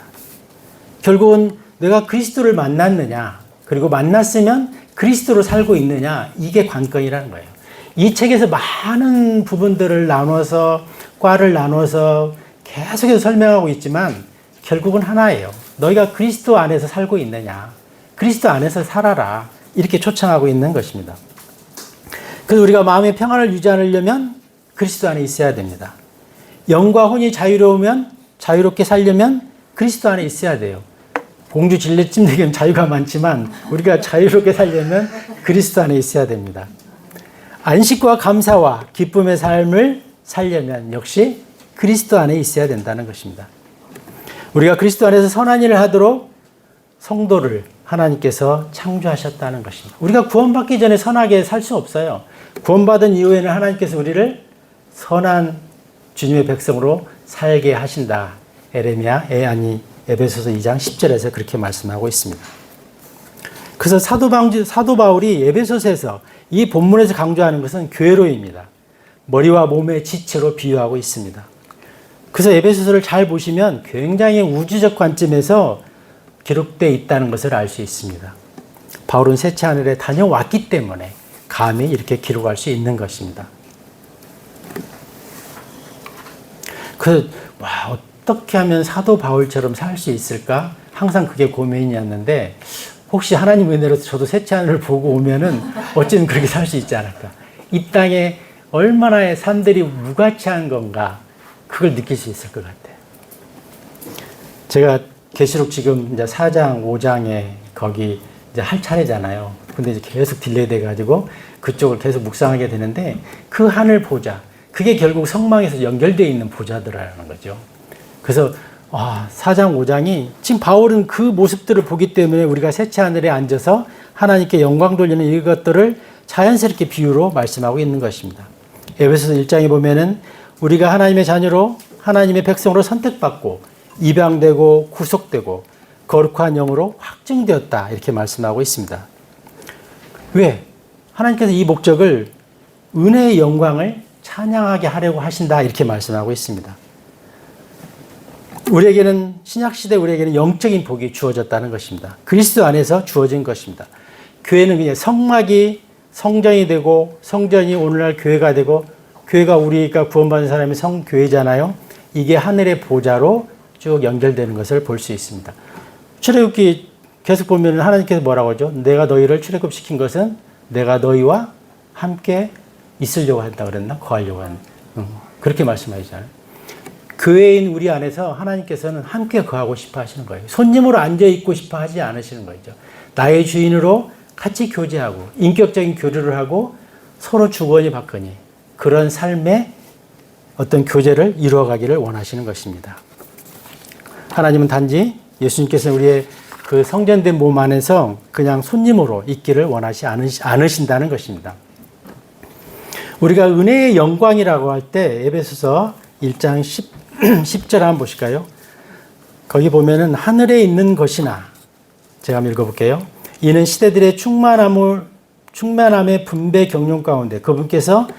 S2: 결국은 내가 그리스도를 만났느냐, 그리고 만났으면 그리스도로 살고 있느냐, 이게 관건이라는 거예요. 이 책에서 많은 부분들을 나눠서, 과를 나눠서 계속해서 설명하고 있지만 결국은 하나예요. 너희가 그리스도 안에서 살고 있느냐, 그리스도 안에서 살아라, 이렇게 초청하고 있는 것입니다. 그래서 우리가 마음의 평안을 유지하려면 그리스도 안에 있어야 됩니다. 영과 혼이 자유롭게 살려면 그리스도 안에 있어야 돼요. 공주 질레찜에게는 자유가 많지만 우리가 자유롭게 살려면 그리스도 안에 있어야 됩니다. 안식과 감사와 기쁨의 삶을 살려면 역시 그리스도 안에 있어야 된다는 것입니다. 우리가 그리스도 안에서 선한 일을 하도록 성도를 하나님께서 창조하셨다는 것입니다. 우리가 구원받기 전에 선하게 살 수 없어요. 구원받은 이후에는 하나님께서 우리를 선한 주님의 백성으로 살게 하신다. 에베소서 2장 10절에서 그렇게 말씀하고 있습니다. 그래서 사도 바울이 에베소서에서 이 본문에서 강조하는 것은 교회로입니다. 머리와 몸의 지체로 비유하고 있습니다. 그래서 에베소서를 잘 보시면 굉장히 우주적 관점에서 기록되어 있다는 것을 알 수 있습니다. 바울은 셋째 하늘에 다녀왔기 때문에 감히 이렇게 기록할 수 있는 것입니다. 어떻게 하면 사도 바울처럼 살 수 있을까? 항상 그게 고민이었는데 혹시 하나님 은혜로 저도 셋째 하늘을 보고 오면은 어쩌면 그렇게 살 수 있지 않을까? 이 땅에 얼마나 산들이 무가치한 건가? 그걸 느낄 수 있을 것 같아요. 제가 계시록 지금 이제 4장, 5장에 거기 이제 할 차례잖아요. 근데 이제 계속 딜레이 돼가지고 그쪽을 계속 묵상하게 되는데 그 하늘 보좌, 그게 결국 성망에서 연결되어 있는 보좌들이라는 거죠. 그래서 4장, 5장이 지금 바울은 그 모습들을 보기 때문에 우리가 셋째 하늘에 앉아서 하나님께 영광 돌리는 이것들을 자연스럽게 비유로 말씀하고 있는 것입니다. 에베소서 1장에 보면은 우리가 하나님의 자녀로 하나님의 백성으로 선택받고 입양되고 구속되고 거룩한 영으로 확증되었다. 이렇게 말씀하고 있습니다. 왜? 하나님께서 이 목적을 은혜의 영광을 찬양하게 하려고 하신다. 이렇게 말씀하고 있습니다. 우리에게는 신약시대 우리에게는 영적인 복이 주어졌다는 것입니다. 그리스도 안에서 주어진 것입니다. 교회는 그냥 성막이 성전이 되고 성전이 오늘날 교회가 되고 교회가 우리가 구원받은 사람이 성교회잖아요. 이게 하늘의 보좌로 쭉 연결되는 것을 볼 수 있습니다. 출애굽기 계속 보면 하나님께서 뭐라고 하죠? 내가 너희를 출애굽시킨 것은 내가 너희와 함께 있으려고 한다 그랬나? 거하려고 한다. 그렇게 말씀하시잖아요. 교회인 우리 안에서 하나님께서는 함께 거하고 싶어 하시는 거예요. 손님으로 앉아 있고 싶어 하지 않으시는 거죠. 나의 주인으로 같이 교제하고 인격적인 교류를 하고 서로 주거니 받거니 그런 삶의 어떤 교제를 이루어가기를 원하시는 것입니다. 하나님은 단지 예수님께서 우리의 그 성전된 몸 안에서 그냥 손님으로 있기를 원하지 않으신다는 것입니다. 우리가 은혜의 영광이라고 할 때 에베소서 1장 10절 한번 보실까요? 거기 보면은 하늘에 있는 것이나 제가 한번 읽어볼게요. 이는 시대들의 충만함의 분배 경륜 가운데 그분께서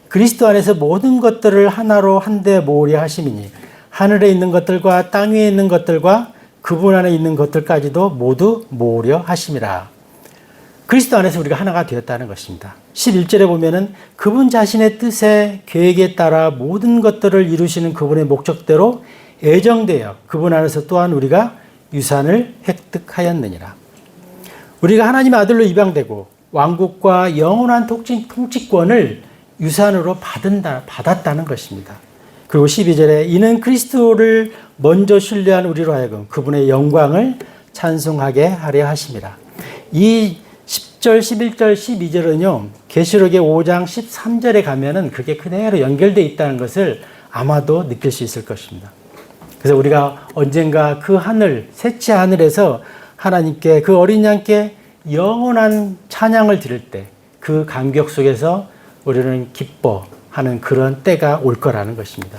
S2: 그리스도 안에서 모든 것들을 하나로 한데 모으려 하심이니 하늘에 있는 것들과 땅 위에 있는 것들과 그분 안에 있는 것들까지도 모두 모으려 하심이라. 그리스도 안에서 우리가 하나가 되었다는 것입니다. 11절에 보면은 그분 자신의 뜻에 계획에 따라 모든 것들을 이루시는 그분의 목적대로 애정되어 그분 안에서 또한 우리가 유산을 획득하였느니라. 우리가 하나님의 아들로 입양되고 왕국과 영원한 통치권을 유산으로 받았다는 것입니다. 그리고 12절에 이는 그리스도를 먼저 신뢰한 우리로 하여금 그분의 영광을 찬송하게 하려 하심이라. 이 10절, 11절, 12절은요. 계시록의 5장 13절에 가면은 그게 그대로 연결되어 있다는 것을 아마도 느낄 수 있을 것입니다. 그래서 우리가 언젠가 그 하늘, 셋째 하늘에서 하나님께 그 어린 양께 영원한 찬양을 드릴 때 그 감격 속에서 우리는 기뻐하는 그런 때가 올 거라는 것입니다.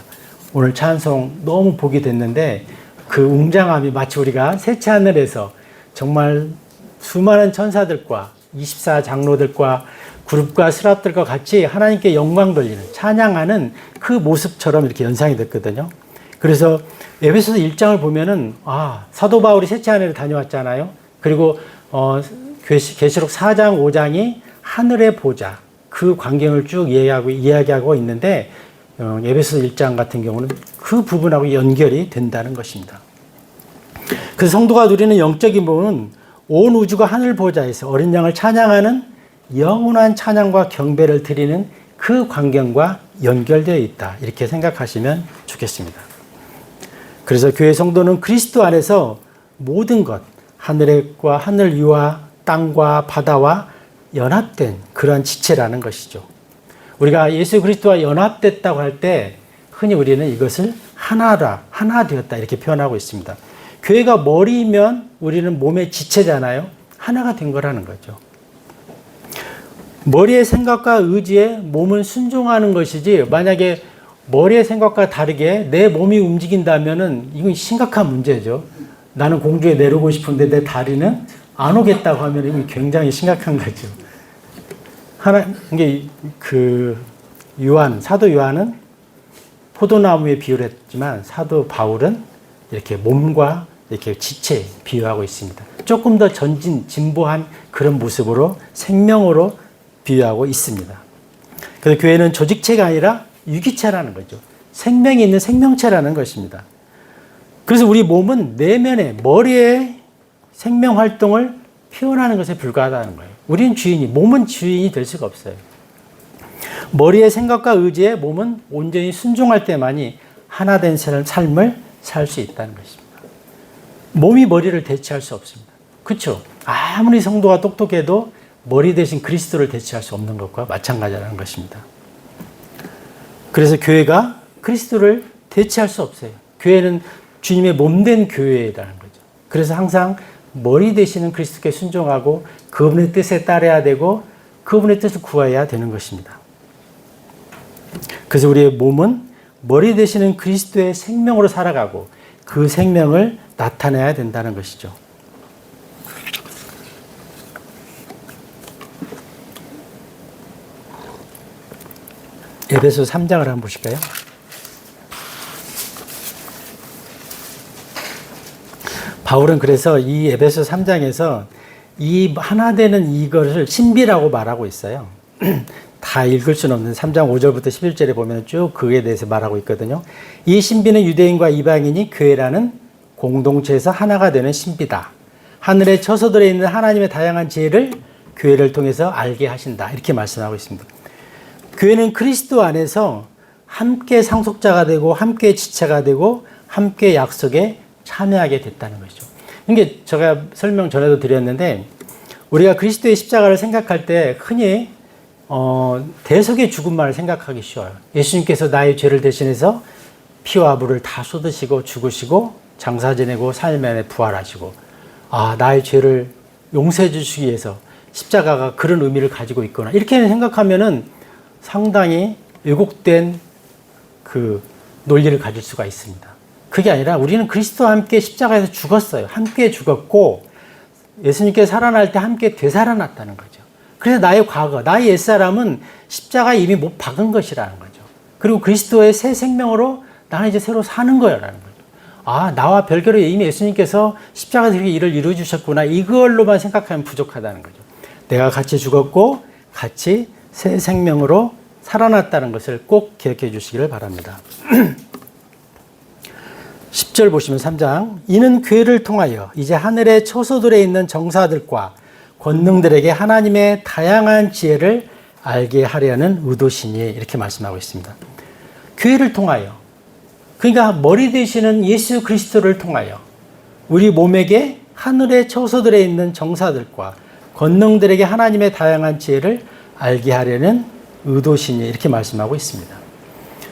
S2: 오늘 찬송 너무 복이 됐는데 그 웅장함이 마치 우리가 셋째 하늘에서 정말 수많은 천사들과 24장로들과 그룹과 스랍들과 같이 하나님께 영광 돌리는 찬양하는 그 모습처럼 이렇게 연상이 됐거든요. 그래서 에베소서 1장을 보면은 사도 바울이 셋째 하늘에 다녀왔잖아요. 그리고 계시록 4장 5장이 하늘의 보좌 그 광경을 쭉 이야기하고 있는데 에베소서 1장 같은 경우는 그 부분하고 연결이 된다는 것입니다. 그래서 성도가 누리는 영적인 부분은 온 우주가 하늘 보좌에서 어린 양을 찬양하는 영원한 찬양과 경배를 드리는 그 광경과 연결되어 있다. 이렇게 생각하시면 좋겠습니다. 그래서 교회 성도는 그리스도 안에서 모든 것, 하늘과 하늘 위와 땅과 바다와 연합된 그런 지체라는 것이죠. 우리가 예수 그리스도와 연합됐다고 할 때 흔히 우리는 이것을 하나 되었다 이렇게 표현하고 있습니다. 교회가 머리면 우리는 몸의 지체잖아요. 하나가 된 거라는 거죠. 머리의 생각과 의지에 몸은 순종하는 것이지 만약에 머리의 생각과 다르게 내 몸이 움직인다면은 이건 심각한 문제죠. 나는 공주에 내려오고 싶은데 내 다리는 안 오겠다고 하면 이건 굉장히 심각한 거죠. 이게 사도 요한은 포도나무에 비유를 했지만 사도 바울은 이렇게 몸과 이렇게 지체 비유하고 있습니다. 조금 더 진보한 그런 모습으로 생명으로 비유하고 있습니다. 그래서 교회는 조직체가 아니라 유기체라는 거죠. 생명이 있는 생명체라는 것입니다. 그래서 우리 몸은 내면에 머리에 생명 활동을 표현하는 것에 불과하다는 거예요. 우리는 몸은 주인이 될 수가 없어요. 머리의 생각과 의지에 몸은 온전히 순종할 때만이 하나된 삶을 살 수 있다는 것입니다. 몸이 머리를 대체할 수 없습니다. 그렇죠? 아무리 성도가 똑똑해도 머리 대신 그리스도를 대체할 수 없는 것과 마찬가지라는 것입니다. 그래서 교회가 그리스도를 대체할 수 없어요. 교회는 주님의 몸된 교회라는 거죠. 그래서 항상 머리 되시는 그리스도께 순종하고 그분의 뜻에 따라야 되고 그분의 뜻을 구해야 되는 것입니다. 그래서 우리의 몸은 머리 되시는 그리스도의 생명으로 살아가고 그 생명을 나타내야 된다는 것이죠. 에베소 3장을 한번 보실까요? 바울은 그래서 이 에베소 3장에서 이 하나 되는 이것을 신비라고 말하고 있어요. 다 읽을 수는 없는 3장 5절부터 11절에 보면 쭉 그에 대해서 말하고 있거든요. 이 신비는 유대인과 이방인이 교회라는 공동체에서 하나가 되는 신비다. 하늘에 처소들에 있는 하나님의 다양한 지혜를 교회를 통해서 알게 하신다. 이렇게 말씀하고 있습니다. 교회는 그리스도 안에서 함께 상속자가 되고 함께 지체가 되고 함께 약속에 참여하게 됐다는 거죠. 이게 제가 설명 전에도 드렸는데 우리가 그리스도의 십자가를 생각할 때 흔히 대속의 죽음만을 생각하기 쉬워요. 예수님께서 나의 죄를 대신해서 피와 물을 다 쏟으시고 죽으시고 장사 지내고 삶에 부활하시고 나의 죄를 용서해 주시기 위해서 십자가가 그런 의미를 가지고 있구나. 이렇게 생각하면은 상당히 왜곡된 그 논리를 가질 수가 있습니다. 그게 아니라 우리는 그리스도와 함께 십자가에서 죽었어요. 함께 죽었고 예수님께서 살아날 때 함께 되살아났다는 거죠. 그래서 나의 과거, 나의 옛사람은 십자가에 이미 못 박은 것이라는 거죠. 그리고 그리스도의 새 생명으로 나는 이제 새로 사는 거라는 거죠. 나와 별개로 이미 예수님께서 십자가에서 이렇게 일을 이루어 주셨구나. 이걸로만 생각하면 부족하다는 거죠. 내가 같이 죽었고 같이 새 생명으로 살아났다는 것을 꼭 기억해 주시기를 바랍니다. 10절 보시면 3장 이는 교회를 통하여 이제 하늘의 처소들에 있는 정사들과 권능들에게 하나님의 다양한 지혜를 알게 하려는 의도시니 이렇게 말씀하고 있습니다. 교회를 통하여 그러니까 머리 되시는 예수 그리스도를 통하여 우리 몸에게 하늘의 처소들에 있는 정사들과 권능들에게 하나님의 다양한 지혜를 알게 하려는 의도시니 이렇게 말씀하고 있습니다.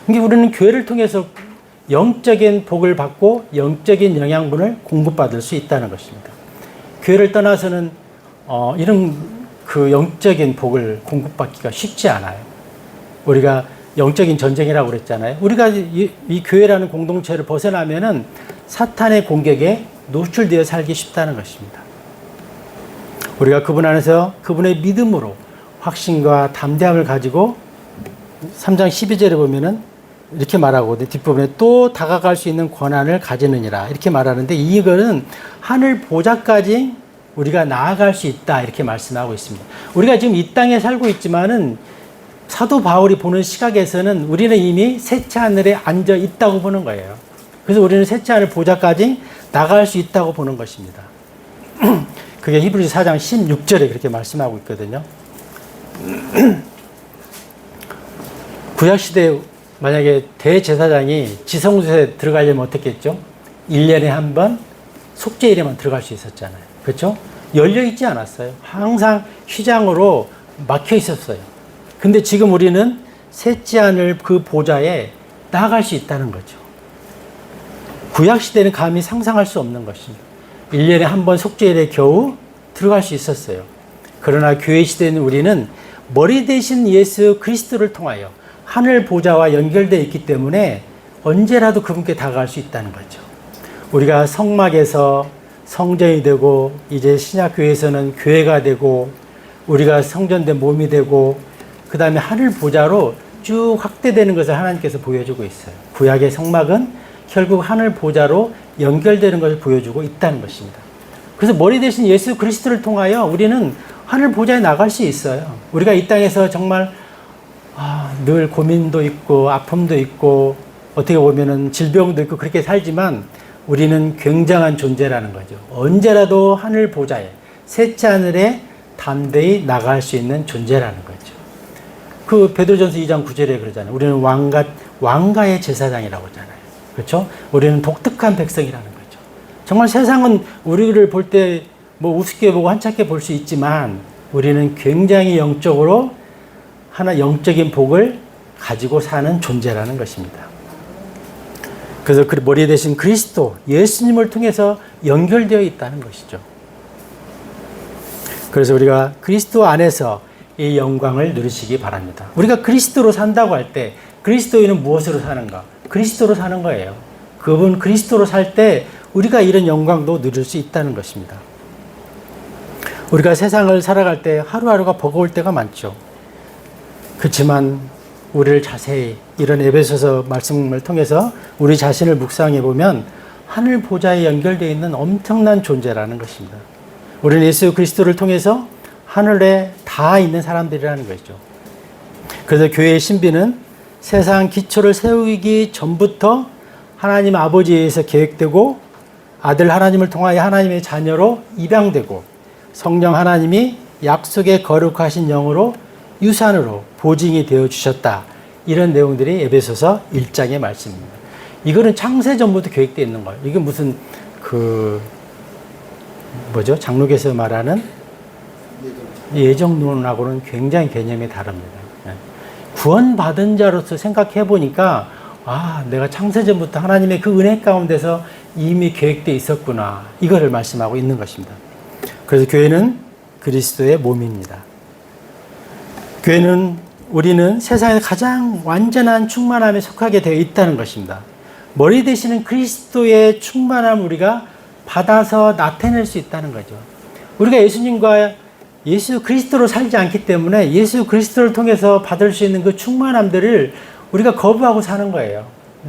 S2: 그러니까 우리는 교회를 통해서 영적인 복을 받고 영적인 영양분을 공급받을 수 있다는 것입니다. 교회를 떠나서는 이런 그 영적인 복을 공급받기가 쉽지 않아요. 우리가 영적인 전쟁이라고 그랬잖아요. 우리가 이 교회라는 공동체를 벗어나면은 사탄의 공격에 노출되어 살기 쉽다는 것입니다. 우리가 그분 안에서 그분의 믿음으로 확신과 담대함을 가지고 3장 12절에 보면은 이렇게 말하고 뒷부분에 또 다가갈 수 있는 권한을 가지느니라 이렇게 말하는데 이거는 하늘 보좌까지 우리가 나아갈 수 있다 이렇게 말씀하고 있습니다. 우리가 지금 이 땅에 살고 있지만은 사도 바울이 보는 시각에서는 우리는 이미 셋째 하늘에 앉아 있다고 보는 거예요. 그래서 우리는 셋째 하늘 보좌까지 나갈 수 있다고 보는 것입니다. 그게 히브리서 4장 16절에 그렇게 말씀하고 있거든요. 구약시대에 만약에 대제사장이 지성소에 들어가려면 어떻게 했죠? 1년에 한 번 속죄일에만 들어갈 수 있었잖아요. 그렇죠? 열려있지 않았어요. 항상 휘장으로 막혀 있었어요. 근데 지금 우리는 셋째 하늘 그 보좌에 나아갈 수 있다는 거죠. 구약시대는 감히 상상할 수 없는 것입니다. 1년에 한 번 속죄일에 겨우 들어갈 수 있었어요. 그러나 교회 시대는 우리는 머리 대신 예수 그리스도를 통하여 하늘 보좌와 연결되어 있기 때문에 언제라도 그분께 다가갈 수 있다는 거죠. 우리가 성막에서 성전이 되고 이제 신약교회에서는 교회가 되고 우리가 성전된 몸이 되고 그 다음에 하늘 보좌로 쭉 확대되는 것을 하나님께서 보여주고 있어요. 구약의 성막은 결국 하늘 보좌로 연결되는 것을 보여주고 있다는 것입니다. 그래서 머리 대신 예수 그리스도를 통하여 우리는 하늘 보좌에 나갈 수 있어요. 우리가 이 땅에서 정말 늘 고민도 있고 아픔도 있고 어떻게 보면은 질병도 있고 그렇게 살지만 우리는 굉장한 존재라는 거죠. 언제라도 하늘 보좌에 셋째 하늘에 담대히 나갈 수 있는 존재라는 거죠. 그 베드로전서 2장 9절에 그러잖아요. 우리는 왕가의 제사장이라고 하잖아요. 그렇죠? 우리는 독특한 백성이라는 거죠. 정말 세상은 우리를 볼 때 뭐 우습게 보고 한참게 볼 수 있지만 우리는 굉장히 영적으로 하나 영적인 복을 가지고 사는 존재라는 것입니다. 그래서 그 머리 대신 그리스도 예수님을 통해서 연결되어 있다는 것이죠. 그래서 우리가 그리스도 안에서 이 영광을 누리시기 바랍니다. 우리가 그리스도로 산다고 할 때 그리스도인은 무엇으로 사는가? 그리스도로 사는 거예요. 그분 그리스도로 살 때 우리가 이런 영광도 누릴 수 있다는 것입니다. 우리가 세상을 살아갈 때 하루하루가 버거울 때가 많죠. 그렇지만 우리를 자세히 이런 에베소서 말씀을 통해서 우리 자신을 묵상해 보면 하늘 보좌에 연결되어 있는 엄청난 존재라는 것입니다. 우리는 예수 그리스도를 통해서 하늘에 다 있는 사람들이라는 것이죠. 그래서 교회의 신비는 세상 기초를 세우기 전부터 하나님 아버지에 의해서 계획되고 아들 하나님을 통하여 하나님의 자녀로 입양되고 성령 하나님이 약속의 거룩하신 영으로 유산으로 보증이 되어 주셨다. 이런 내용들이 에베소서 1장의 말씀입니다. 이거는 창세 전부터 계획되어 있는 거예요. 이게 무슨 장로교에서 말하는 예정론하고는 굉장히 개념이 다릅니다. 구원받은 자로서 생각해 보니까 내가 창세 전부터 하나님의 그 은혜 가운데서 이미 계획되어 있었구나. 이거를 말씀하고 있는 것입니다. 그래서 교회는 그리스도의 몸입니다. 우리는 세상에서 가장 완전한 충만함에 속하게 되어 있다는 것입니다. 머리 되시는 그리스도의 충만함을 우리가 받아서 나타낼 수 있다는 거죠. 우리가 예수님과 예수 그리스도로 살지 않기 때문에 예수 그리스도를 통해서 받을 수 있는 그 충만함들을 우리가 거부하고 사는 거예요.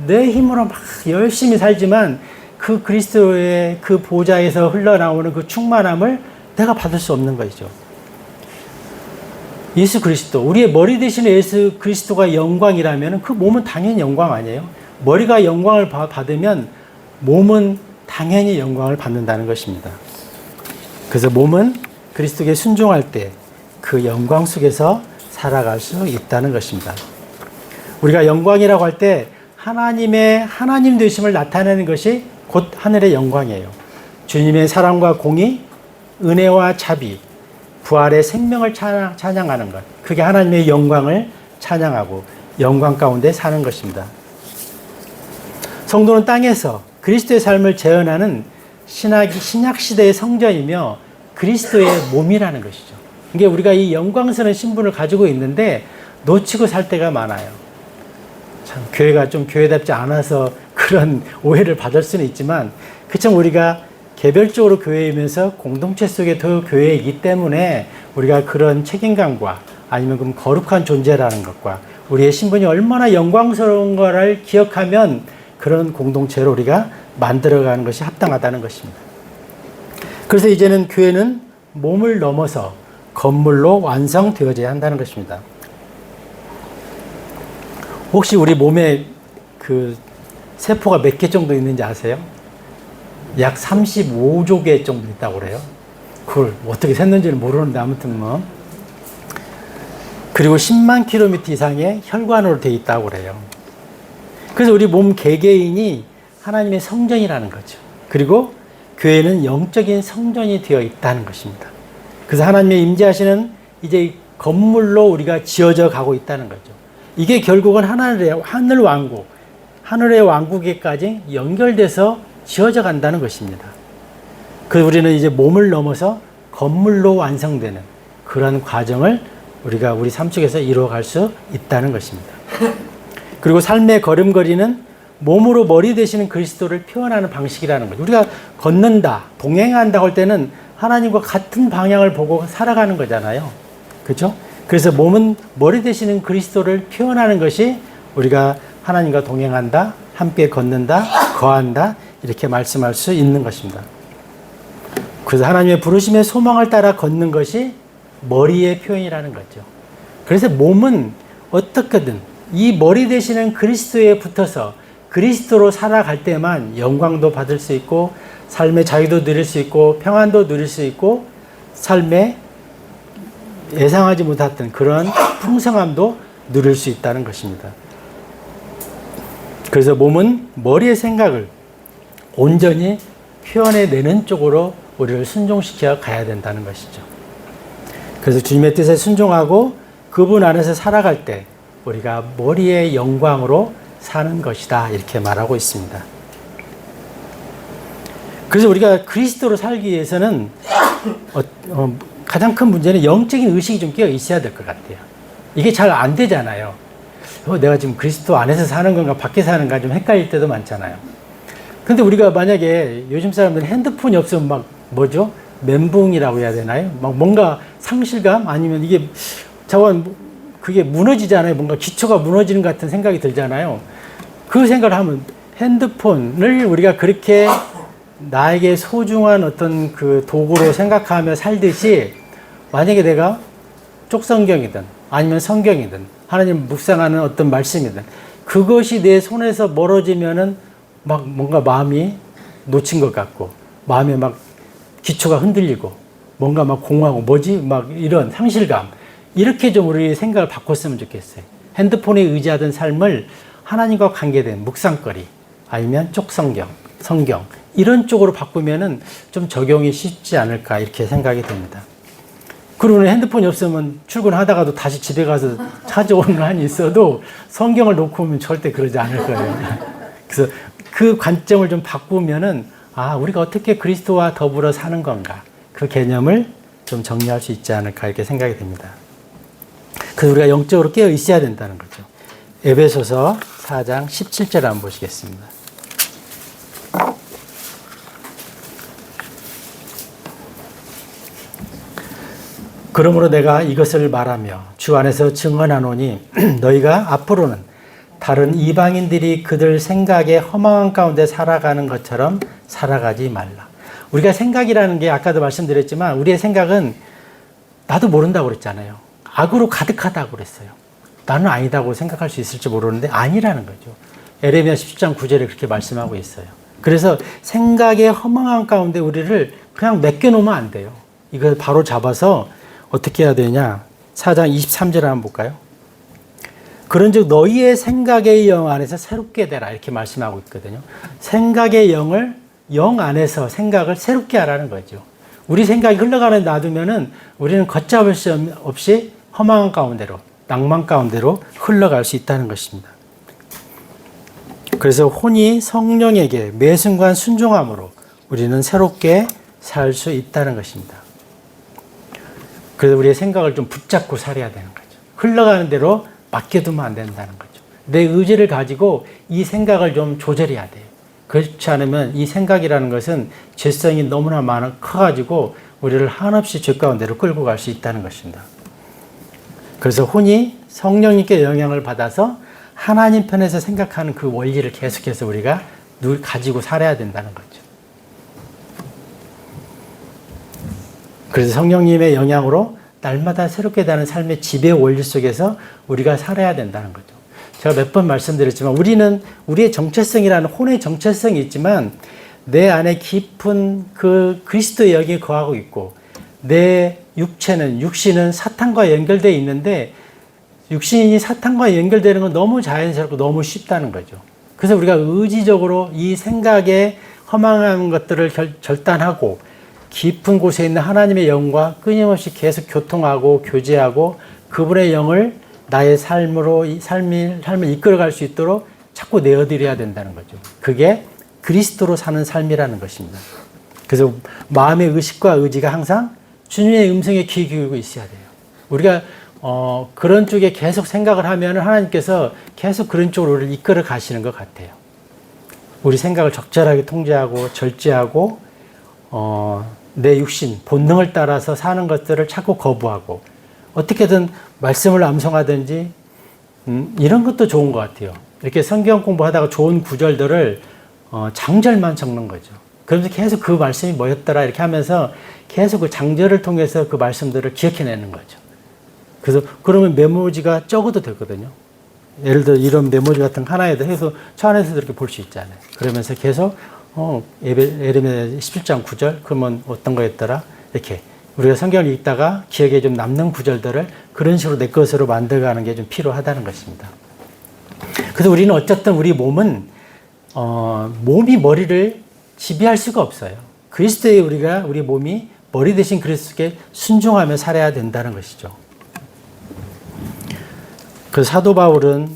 S2: 내 힘으로 막 열심히 살지만 그 그리스도의 그 보좌에서 흘러나오는 그 충만함을 내가 받을 수 없는 것이죠. 예수 그리스도, 우리의 머리 되시는 예수 그리스도가 영광이라면 그 몸은 당연히 영광 아니에요? 머리가 영광을 받으면 몸은 당연히 영광을 받는다는 것입니다. 그래서 몸은 그리스도께 순종할 때 그 영광 속에서 살아갈 수 있다는 것입니다. 우리가 영광이라고 할 때 하나님의 하나님 되심을 나타내는 것이 곧 하늘의 영광이에요. 주님의 사랑과 공의, 은혜와 자비, 부활의 생명을 찬양하는 것. 그게 하나님의 영광을 찬양하고 영광 가운데 사는 것입니다. 성도는 땅에서 그리스도의 삶을 재현하는 신약시대의 성전이며 그리스도의 몸이라는 것이죠. 이게 우리가 이 영광스러운 신분을 가지고 있는데 놓치고 살 때가 많아요. 참 교회가 좀 교회답지 않아서 그런 오해를 받을 수는 있지만 그참 우리가 개별적으로 교회이면서 공동체 속에 더 교회이기 때문에 우리가 그런 책임감과 아니면 그럼 거룩한 존재라는 것과 우리의 신분이 얼마나 영광스러운 거를 기억하면 그런 공동체로 우리가 만들어가는 것이 합당하다는 것입니다. 그래서 이제는 교회는 몸을 넘어서 건물로 완성되어져야 한다는 것입니다. 혹시 우리 몸에 그 세포가 몇 개 정도 있는지 아세요? 약 35조 개 정도 있다고 그래요. 그걸 어떻게 샜는지는 모르는데 아무튼 뭐. 그리고 10만 킬로미터 이상의 혈관으로 되어 있다고 그래요. 그래서 우리 몸 개개인이 하나님의 성전이라는 거죠. 그리고 교회는 영적인 성전이 되어 있다는 것입니다. 그래서 하나님의 임재하시는 이제 건물로 우리가 지어져 가고 있다는 거죠. 이게 결국은 하늘 왕국, 하늘의 왕국에까지 연결돼서 지어져 간다는 것입니다. 그래서 우리는 이제 몸을 넘어서 건물로 완성되는 그런 과정을 우리가 우리 삶 속에서 이루어갈 수 있다는 것입니다. 그리고 삶의 걸음걸이는 몸으로 머리 되시는 그리스도를 표현하는 방식이라는 거죠. 우리가 걷는다, 동행한다고 할 때는 하나님과 같은 방향을 보고 살아가는 거잖아요. 그렇죠? 그래서 몸은 머리 되시는 그리스도를 표현하는 것이 우리가 하나님과 동행한다, 함께 걷는다, 거한다 이렇게 말씀할 수 있는 것입니다. 그래서 하나님의 부르심의 소망을 따라 걷는 것이 머리의 표현이라는 거죠. 그래서 몸은 어떻게든 이 머리 되시는 그리스도에 붙어서 그리스도로 살아갈 때만 영광도 받을 수 있고 삶의 자유도 누릴 수 있고 평안도 누릴 수 있고 삶에 예상하지 못했던 그런 풍성함도 누릴 수 있다는 것입니다. 그래서 몸은 머리의 생각을 온전히 표현해내는 쪽으로 우리를 순종시켜 가야 된다는 것이죠. 그래서 주님의 뜻에 순종하고 그분 안에서 살아갈 때 우리가 머리의 영광으로 사는 것이다 이렇게 말하고 있습니다. 그래서 우리가 그리스도로 살기 위해서는 가장 큰 문제는 영적인 의식이 좀 끼어 있어야 될 것 같아요. 이게 잘 안 되잖아요. 내가 지금 그리스도 안에서 사는 건가 밖에 사는가 좀 헷갈릴 때도 많잖아요. 근데 우리가 만약에 요즘 사람들은 핸드폰이 없으면 막 뭐죠? 멘붕이라고 해야 되나요? 막 뭔가 상실감 아니면 이게 그게 무너지잖아요. 뭔가 기초가 무너지는 것 같은 생각이 들잖아요. 그 생각을 하면 핸드폰을 우리가 그렇게 나에게 소중한 어떤 그 도구로 생각하며 살듯이 만약에 내가 쪽성경이든 아니면 성경이든 하나님 묵상하는 어떤 말씀이든 그것이 내 손에서 멀어지면은 막 뭔가 마음이 놓친 것 같고 마음에 막 기초가 흔들리고 뭔가 막 공허하고 뭐지? 막 이런 상실감 이렇게 좀 우리 생각을 바꿨으면 좋겠어요. 핸드폰에 의지하던 삶을 하나님과 관계된 묵상거리 아니면 쪽성경, 성경 이런 쪽으로 바꾸면은 좀 적용이 쉽지 않을까 이렇게 생각이 됩니다. 그리고 핸드폰이 없으면 출근하다가도 다시 집에 가서 찾아오는 한이 있어도 성경을 놓고 오면 절대 그러지 않을 거예요. 그래서 그 관점을 좀 바꾸면은 아, 우리가 어떻게 그리스도와 더불어 사는 건가 그 개념을 좀 정리할 수 있지 않을까 이렇게 생각이 됩니다. 그래서 우리가 영적으로 깨어 있어야 된다는 거죠. 에베소서 4장 17절 한번 보시겠습니다. 그러므로 내가 이것을 말하며 주 안에서 증언하노니 너희가 앞으로는 다른 이방인들이 그들 생각에 허망한 가운데 살아가는 것처럼 살아가지 말라. 우리가 생각이라는 게 아까도 말씀드렸지만 우리의 생각은 나도 모른다고 그랬잖아요. 악으로 가득하다고 그랬어요. 나는 아니다고 생각할 수 있을지 모르는데 아니라는 거죠. 에레미야 17장 9절에 그렇게 말씀하고 있어요. 그래서 생각의 허망한 가운데 우리를 그냥 맡겨놓으면 안 돼요. 이걸 바로 잡아서 어떻게 해야 되냐. 4장 23절 한번 볼까요? 그런즉 너희의 생각의 영 안에서 새롭게 되라 이렇게 말씀하고 있거든요. 생각의 영을 영 안에서 생각을 새롭게 하라는 거죠. 우리 생각이 흘러가는 놔두면은 우리는 걷잡을 수 없이 허망한 가운데로 낭만 가운데로 흘러갈 수 있다는 것입니다. 그래서 혼이 성령에게 매 순간 순종함으로 우리는 새롭게 살 수 있다는 것입니다. 그래서 우리의 생각을 좀 붙잡고 살아야 되는 거죠. 흘러가는 대로 맡겨두면 안 된다는 거죠. 내 의지를 가지고 이 생각을 좀 조절해야 돼요. 그렇지 않으면 이 생각이라는 것은 죄성이 너무나 커가지고 우리를 한없이 죄 가운데로 끌고 갈 수 있다는 것입니다. 그래서 혼이 성령님께 영향을 받아서 하나님 편에서 생각하는 그 원리를 계속해서 우리가 가지고 살아야 된다는 거죠. 그래서 성령님의 영향으로 날마다 새롭게 되는 삶의 지배 원리 속에서 우리가 살아야 된다는 거죠. 제가 몇 번 말씀드렸지만 우리는 우리의 정체성이라는 혼의 정체성이 있지만 내 안에 깊은 그 그리스도의 영이 거하고 있고 내 육신은 사탄과 연결되어 있는데 육신이 사탄과 연결되는 건 너무 자연스럽고 너무 쉽다는 거죠. 그래서 우리가 의지적으로 이 생각에 허망한 것들을 절단하고 깊은 곳에 있는 하나님의 영과 끊임없이 계속 교통하고 교제하고 그분의 영을 나의 삶을 이끌어갈 수 있도록 자꾸 내어드려야 된다는 거죠. 그게 그리스도로 사는 삶이라는 것입니다. 그래서 마음의 의식과 의지가 항상 주님의 음성에 귀 기울이고 있어야 돼요. 우리가 그런 쪽에 계속 생각을 하면 하나님께서 계속 그런 쪽으로 우리를 이끌어 가시는 것 같아요. 우리 생각을 적절하게 통제하고 절제하고 내 육신, 본능을 따라서 사는 것들을 자꾸 거부하고 어떻게든 말씀을 암송하든지 이런 것도 좋은 것 같아요. 이렇게 성경 공부하다가 좋은 구절들을 장절만 적는 거죠. 그러면서 계속 그 말씀이 뭐였더라 이렇게 하면서 계속 그 장절을 통해서 그 말씀들을 기억해내는 거죠. 그래서 그러면 메모지가 적어도 되거든요. 예를 들어 이런 메모지 같은 거 하나에도 해서 차 안에서도 이렇게 볼 수 있잖아요. 그러면서 계속 에레미야 17장 9절 그러면 어떤 거였더라 이렇게 우리가 성경을 읽다가 기억에 좀 남는 구절들을 그런 식으로 내 것으로 만들어가는 게 좀 필요하다는 것입니다. 그래서 우리는 어쨌든 우리 몸은 몸이 머리를 지배할 수가 없어요. 그리스도의 우리 몸이 머리 대신 그리스도께 순종하며 살아야 된다는 것이죠. 그 사도 바울은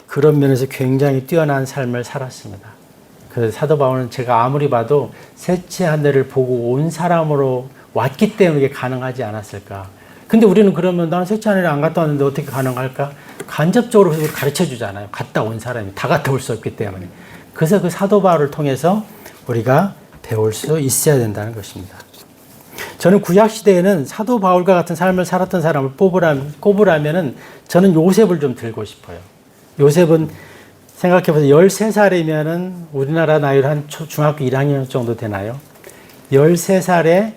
S2: 그런 면에서 굉장히 뛰어난 삶을 살았습니다. 그래서 사도 바울은 제가 아무리 봐도 셋째 하늘을 보고 온 사람으로 왔기 때문에 이게 가능하지 않았을까. 근데 우리는 그러면 나는 셋째 하늘에 안 갔다 왔는데 어떻게 가능할까? 간접적으로 가르쳐 주잖아요. 갔다 온 사람이 다 갔다 올 수 없기 때문에. 그래서 그 사도 바울을 통해서 우리가 배울 수 있어야 된다는 것입니다. 저는 구약 시대에는 사도 바울과 같은 삶을 살았던 사람을 꼽으라면은 저는 요셉을 좀 들고 싶어요. 요셉은 생각해보세요. 13살이면은 우리나라 나이로 한 중학교 1학년 정도 되나요? 13살에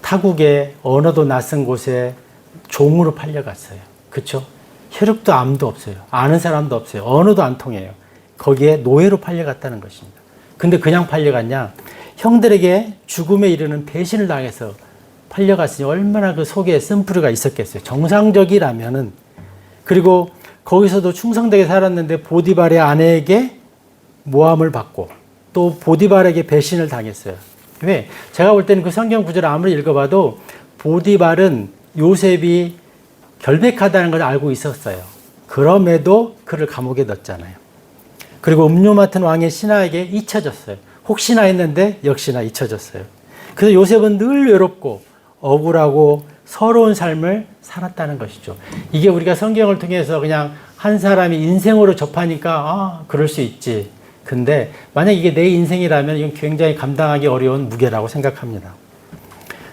S2: 타국에 언어도 낯선 곳에 종으로 팔려갔어요. 그렇죠? 혈육도 암도 없어요. 아는 사람도 없어요. 언어도 안 통해요. 거기에 노예로 팔려갔다는 것입니다. 근데 그냥 팔려갔냐? 형들에게 죽음에 이르는 배신을 당해서 팔려갔으니 얼마나 그 속에 쓴뿌리가 있었겠어요. 정상적이라면은. 그리고 거기서도 충성되게 살았는데 보디발의 아내에게 모함을 받고 또 보디발에게 배신을 당했어요. 왜? 제가 볼 때는 그 성경 구절을 아무리 읽어봐도 보디발은 요셉이 결백하다는 걸 알고 있었어요. 그럼에도 그를 감옥에 넣었잖아요. 그리고 음료 맡은 왕의 신하에게 잊혀졌어요. 혹시나 했는데 역시나 잊혀졌어요. 그래서 요셉은 늘 외롭고 억울하고 서러운 삶을 살았다는 것이죠. 이게 우리가 성경을 통해서 그냥 한 사람이 인생으로 접하니까 그럴 수 있지. 근데 만약 이게 내 인생이라면 이건 굉장히 감당하기 어려운 무게라고 생각합니다.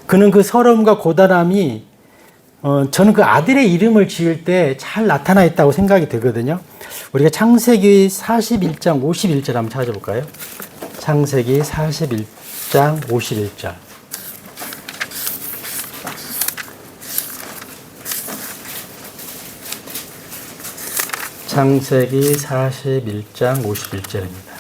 S2: 그는 그 서러움과 고단함이 저는 그 아들의 이름을 지을 때 잘 나타나 있다고 생각이 되거든요. 우리가 창세기 41장 51절 한번 찾아볼까요? 창세기 41장 51절. 창세기 41장 51절입니다.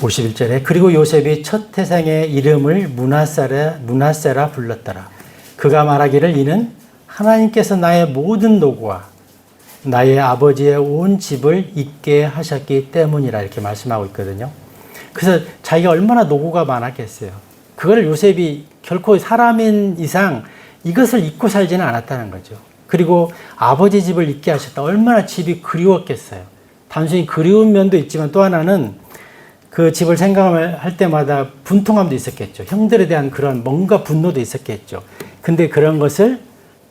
S2: 51절에 그리고 요셉이 첫 태생의 이름을 므낫세라 불렀더라. 그가 말하기를 이는 하나님께서 나의 모든 노고와 나의 아버지의 온 집을 잊게 하셨기 때문이라 이렇게 말씀하고 있거든요. 그래서 자기가 얼마나 노고가 많았겠어요. 그걸 요셉이 결코 사람인 이상 이것을 잊고 살지는 않았다는 거죠. 그리고 아버지 집을 잊게 하셨다. 얼마나 집이 그리웠겠어요. 단순히 그리운 면도 있지만 또 하나는 그 집을 생각할 때마다 분통함도 있었겠죠. 형들에 대한 그런 뭔가 분노도 있었겠죠. 근데 그런 것을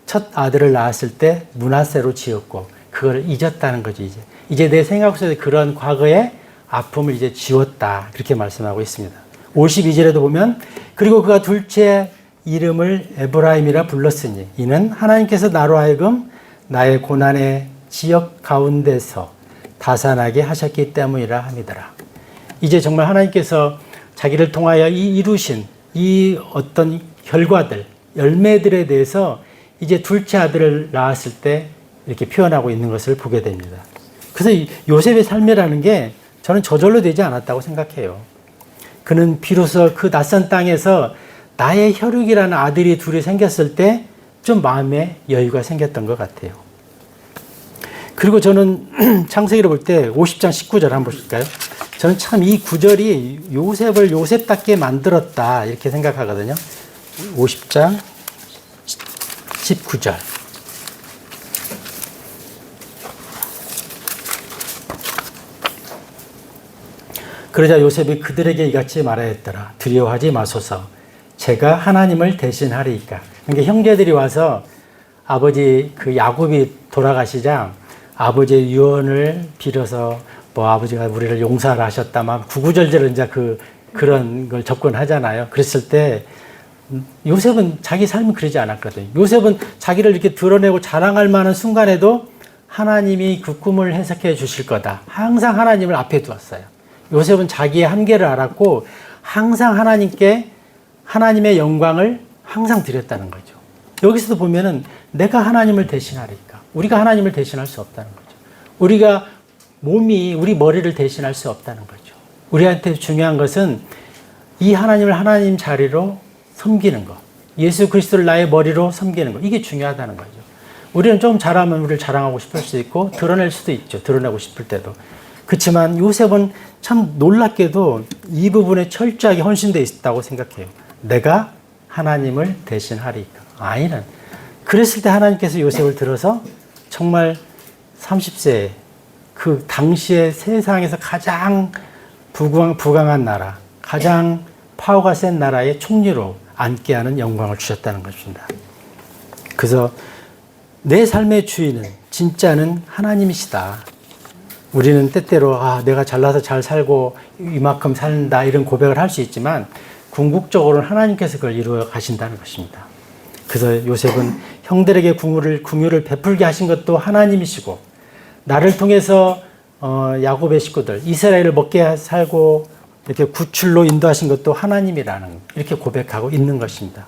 S2: 첫 아들을 낳았을 때 므낫세로 지었고 그걸 잊었다는 거죠. 이제 내 생각 속에 그런 과거의 아픔을 이제 지웠다. 그렇게 말씀하고 있습니다. 52절에도 보면 그리고 그가 둘째 이름을 에브라임이라 불렀으니 이는 하나님께서 나로 하여금 나의 고난의 지역 가운데서 다산하게 하셨기 때문이라 함이더라. 이제 정말 하나님께서 자기를 통하여 이루신 이 어떤 결과들, 열매들에 대해서 이제 둘째 아들을 낳았을 때 이렇게 표현하고 있는 것을 보게 됩니다. 그래서 요셉의 삶이라는 게 저는 저절로 되지 않았다고 생각해요. 그는 비로소 그 낯선 땅에서 나의 혈육이라는 아들이 둘이 생겼을 때 좀 마음에 여유가 생겼던 것 같아요. 그리고 저는 창세기를 볼 때 50장 19절 한번 보실까요? 저는 참 이 구절이 요셉을 요셉답게 만들었다 이렇게 생각하거든요. 50장 19절. 그러자 요셉이 그들에게 이같이 말하였더라. 두려워하지 마소서. 제가 하나님을 대신하리이까. 그러니까 형제들이 와서 아버지 그 야곱이 돌아가시자 아버지의 유언을 빌어서 뭐 아버지가 우리를 용서를 하셨다 막 구구절절 이제 그런 걸 접근하잖아요. 그랬을 때 요셉은 자기 삶은 그러지 않았거든요. 요셉은 자기를 이렇게 드러내고 자랑할 만한 순간에도 하나님이 그 꿈을 해석해 주실 거다. 항상 하나님을 앞에 두었어요. 요셉은 자기의 한계를 알았고 항상 하나님께 하나님의 영광을 항상 드렸다는 거죠. 여기서도 보면은 내가 하나님을 대신하리까. 우리가 하나님을 대신할 수 없다는 거죠. 우리가 우리 머리를 대신할 수 없다는 거죠. 우리한테 중요한 것은 이 하나님을 하나님 자리로 섬기는 것. 예수 그리스도를 나의 머리로 섬기는 것. 이게 중요하다는 거죠. 우리는 좀 잘하면 우리를 자랑하고 싶을 수도 있고 드러낼 수도 있죠. 드러내고 싶을 때도. 그렇지만 요셉은 참 놀랍게도 이 부분에 철저하게 헌신되어 있다고 생각해요. 내가 하나님을 대신하리까. 아니는. 그랬을 때 하나님께서 요셉을 들어서 정말 30세에 그 당시의 세상에서 가장 부강한 나라, 가장 파워가 센 나라의 총리로 앉게 하는 영광을 주셨다는 것입니다. 그래서 내 삶의 주인은 진짜는 하나님이시다. 우리는 때때로 내가 잘나서 잘 살고 이만큼 산다 이런 고백을 할 수 있지만 궁극적으로는 하나님께서 그걸 이루어 가신다는 것입니다. 그래서 요셉은 형들에게 궁유를 베풀게 하신 것도 하나님이시고 나를 통해서 야곱의 식구들 이스라엘을 먹게 살고 이렇게 구출로 인도하신 것도 하나님이라는 이렇게 고백하고 있는 것입니다.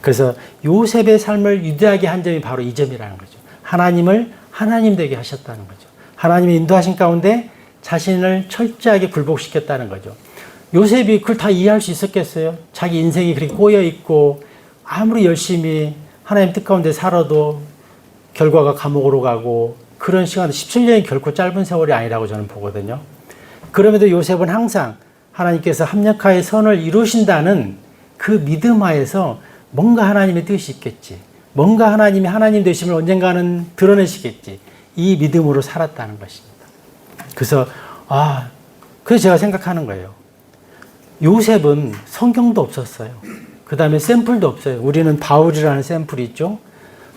S2: 그래서 요셉의 삶을 유대하게 한 점이 바로 이 점이라는 거죠. 하나님을 하나님 되게 하셨다는 거죠. 하나님의 인도하신 가운데 자신을 철저하게 굴복시켰다는 거죠. 요셉이 그걸 다 이해할 수 있었겠어요? 자기 인생이 그렇게 꼬여 있고 아무리 열심히 하나님 뜻 가운데 살아도 결과가 감옥으로 가고 그런 시간 17년이 결코 짧은 세월이 아니라고 저는 보거든요. 그럼에도 요셉은 항상 하나님께서 합력하여 선을 이루신다는 그 믿음 하에서 뭔가 하나님의 뜻이 있겠지. 뭔가 하나님이 하나님 되심을 언젠가는 드러내시겠지. 이 믿음으로 살았다는 것입니다. 그래서 그래서 제가 생각하는 거예요. 요셉은 성경도 없었어요. 그 다음에 샘플도 없어요. 우리는 바울이라는 샘플이 있죠.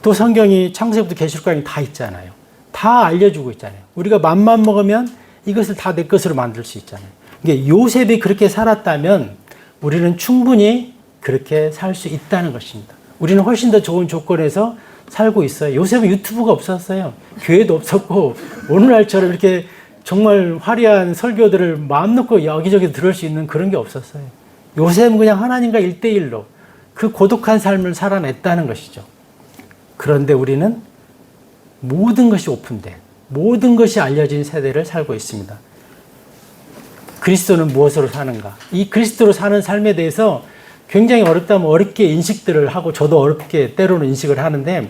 S2: 또 성경이 창세기부터 계시록까지 다 있잖아요. 다 알려주고 있잖아요. 우리가 맘만 먹으면 이것을 다 내 것으로 만들 수 있잖아요. 이게 요셉이 그렇게 살았다면 우리는 충분히 그렇게 살 수 있다는 것입니다. 우리는 훨씬 더 좋은 조건에서 살고 있어요. 요셉은 유튜브가 없었어요. 교회도 없었고 오늘날처럼 이렇게 정말 화려한 설교들을 마음 놓고 여기저기 들을 수 있는 그런 게 없었어요. 요셉은 그냥 하나님과 1대1로 그 고독한 삶을 살아냈다는 것이죠. 그런데 우리는 모든 것이 오픈된, 모든 것이 알려진 세대를 살고 있습니다. 그리스도는 무엇으로 사는가? 이 그리스도로 사는 삶에 대해서 굉장히 어렵다면 어렵게 인식들을 하고 저도 어렵게 때로는 인식을 하는데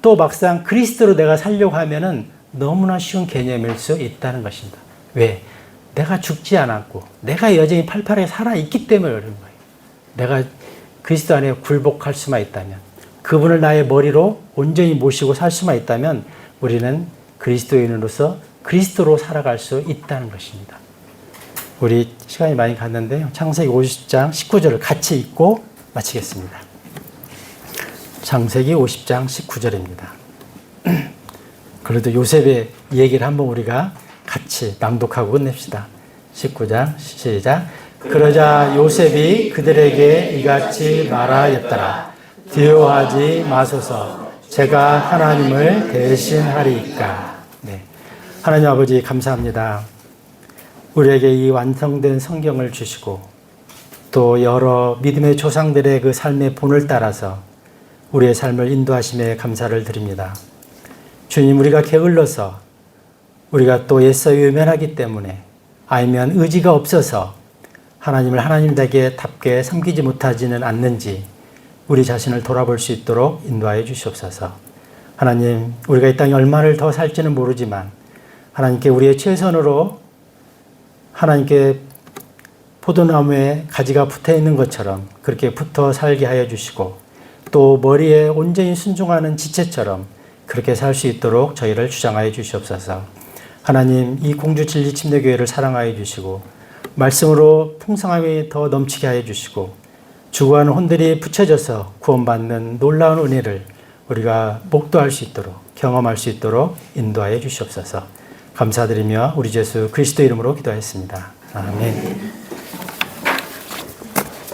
S2: 또 막상 그리스도로 내가 살려고 하면은 너무나 쉬운 개념일 수 있다는 것입니다. 왜? 내가 죽지 않았고 내가 여전히 팔팔하게 살아있기 때문에 어려운 거예요. 내가 그리스도 안에 굴복할 수만 있다면 그분을 나의 머리로 온전히 모시고 살 수만 있다면 우리는 그리스도인으로서 그리스도로 살아갈 수 있다는 것입니다. 우리 시간이 많이 갔는데요. 창세기 50장 19절을 같이 읽고 마치겠습니다. 창세기 50장 19절입니다. 그래도 요셉의 얘기를 한번 우리가 같이 낭독하고 끝냅시다. 19장 시작. 그러자 요셉이 그들에게 이같이 말하였더라. 두려워하지 마소서. 제가 하나님을 대신하리이까. 네. 하나님 아버지 감사합니다. 우리에게 이 완성된 성경을 주시고 또 여러 믿음의 조상들의 그 삶의 본을 따라서 우리의 삶을 인도하심에 감사를 드립니다. 주님, 우리가 게을러서 우리가 또 옛사에 외면하기 때문에 아니면 의지가 없어서 하나님을 하나님답게 섬기지 못하지는 않는지 우리 자신을 돌아볼 수 있도록 인도하여 주시옵소서. 하나님, 우리가 이 땅에 얼마를 더 살지는 모르지만 하나님께 우리의 최선으로 하나님께 포도나무에 가지가 붙어 있는 것처럼 그렇게 붙어 살게 하여 주시고 또 머리에 온전히 순종하는 지체처럼 그렇게 살 수 있도록 저희를 주장하여 주시옵소서. 하나님, 이 공주진리침례교회를 사랑하여 주시고 말씀으로 풍성함이 더 넘치게 하여 주시고 죽어가는 혼들이 붙여져서 구원받는 놀라운 은혜를 우리가 목도할 수 있도록 경험할 수 있도록 인도하여 주시옵소서. 감사드리며 우리 주 예수 그리스도 이름으로 기도하였습니다. 아멘.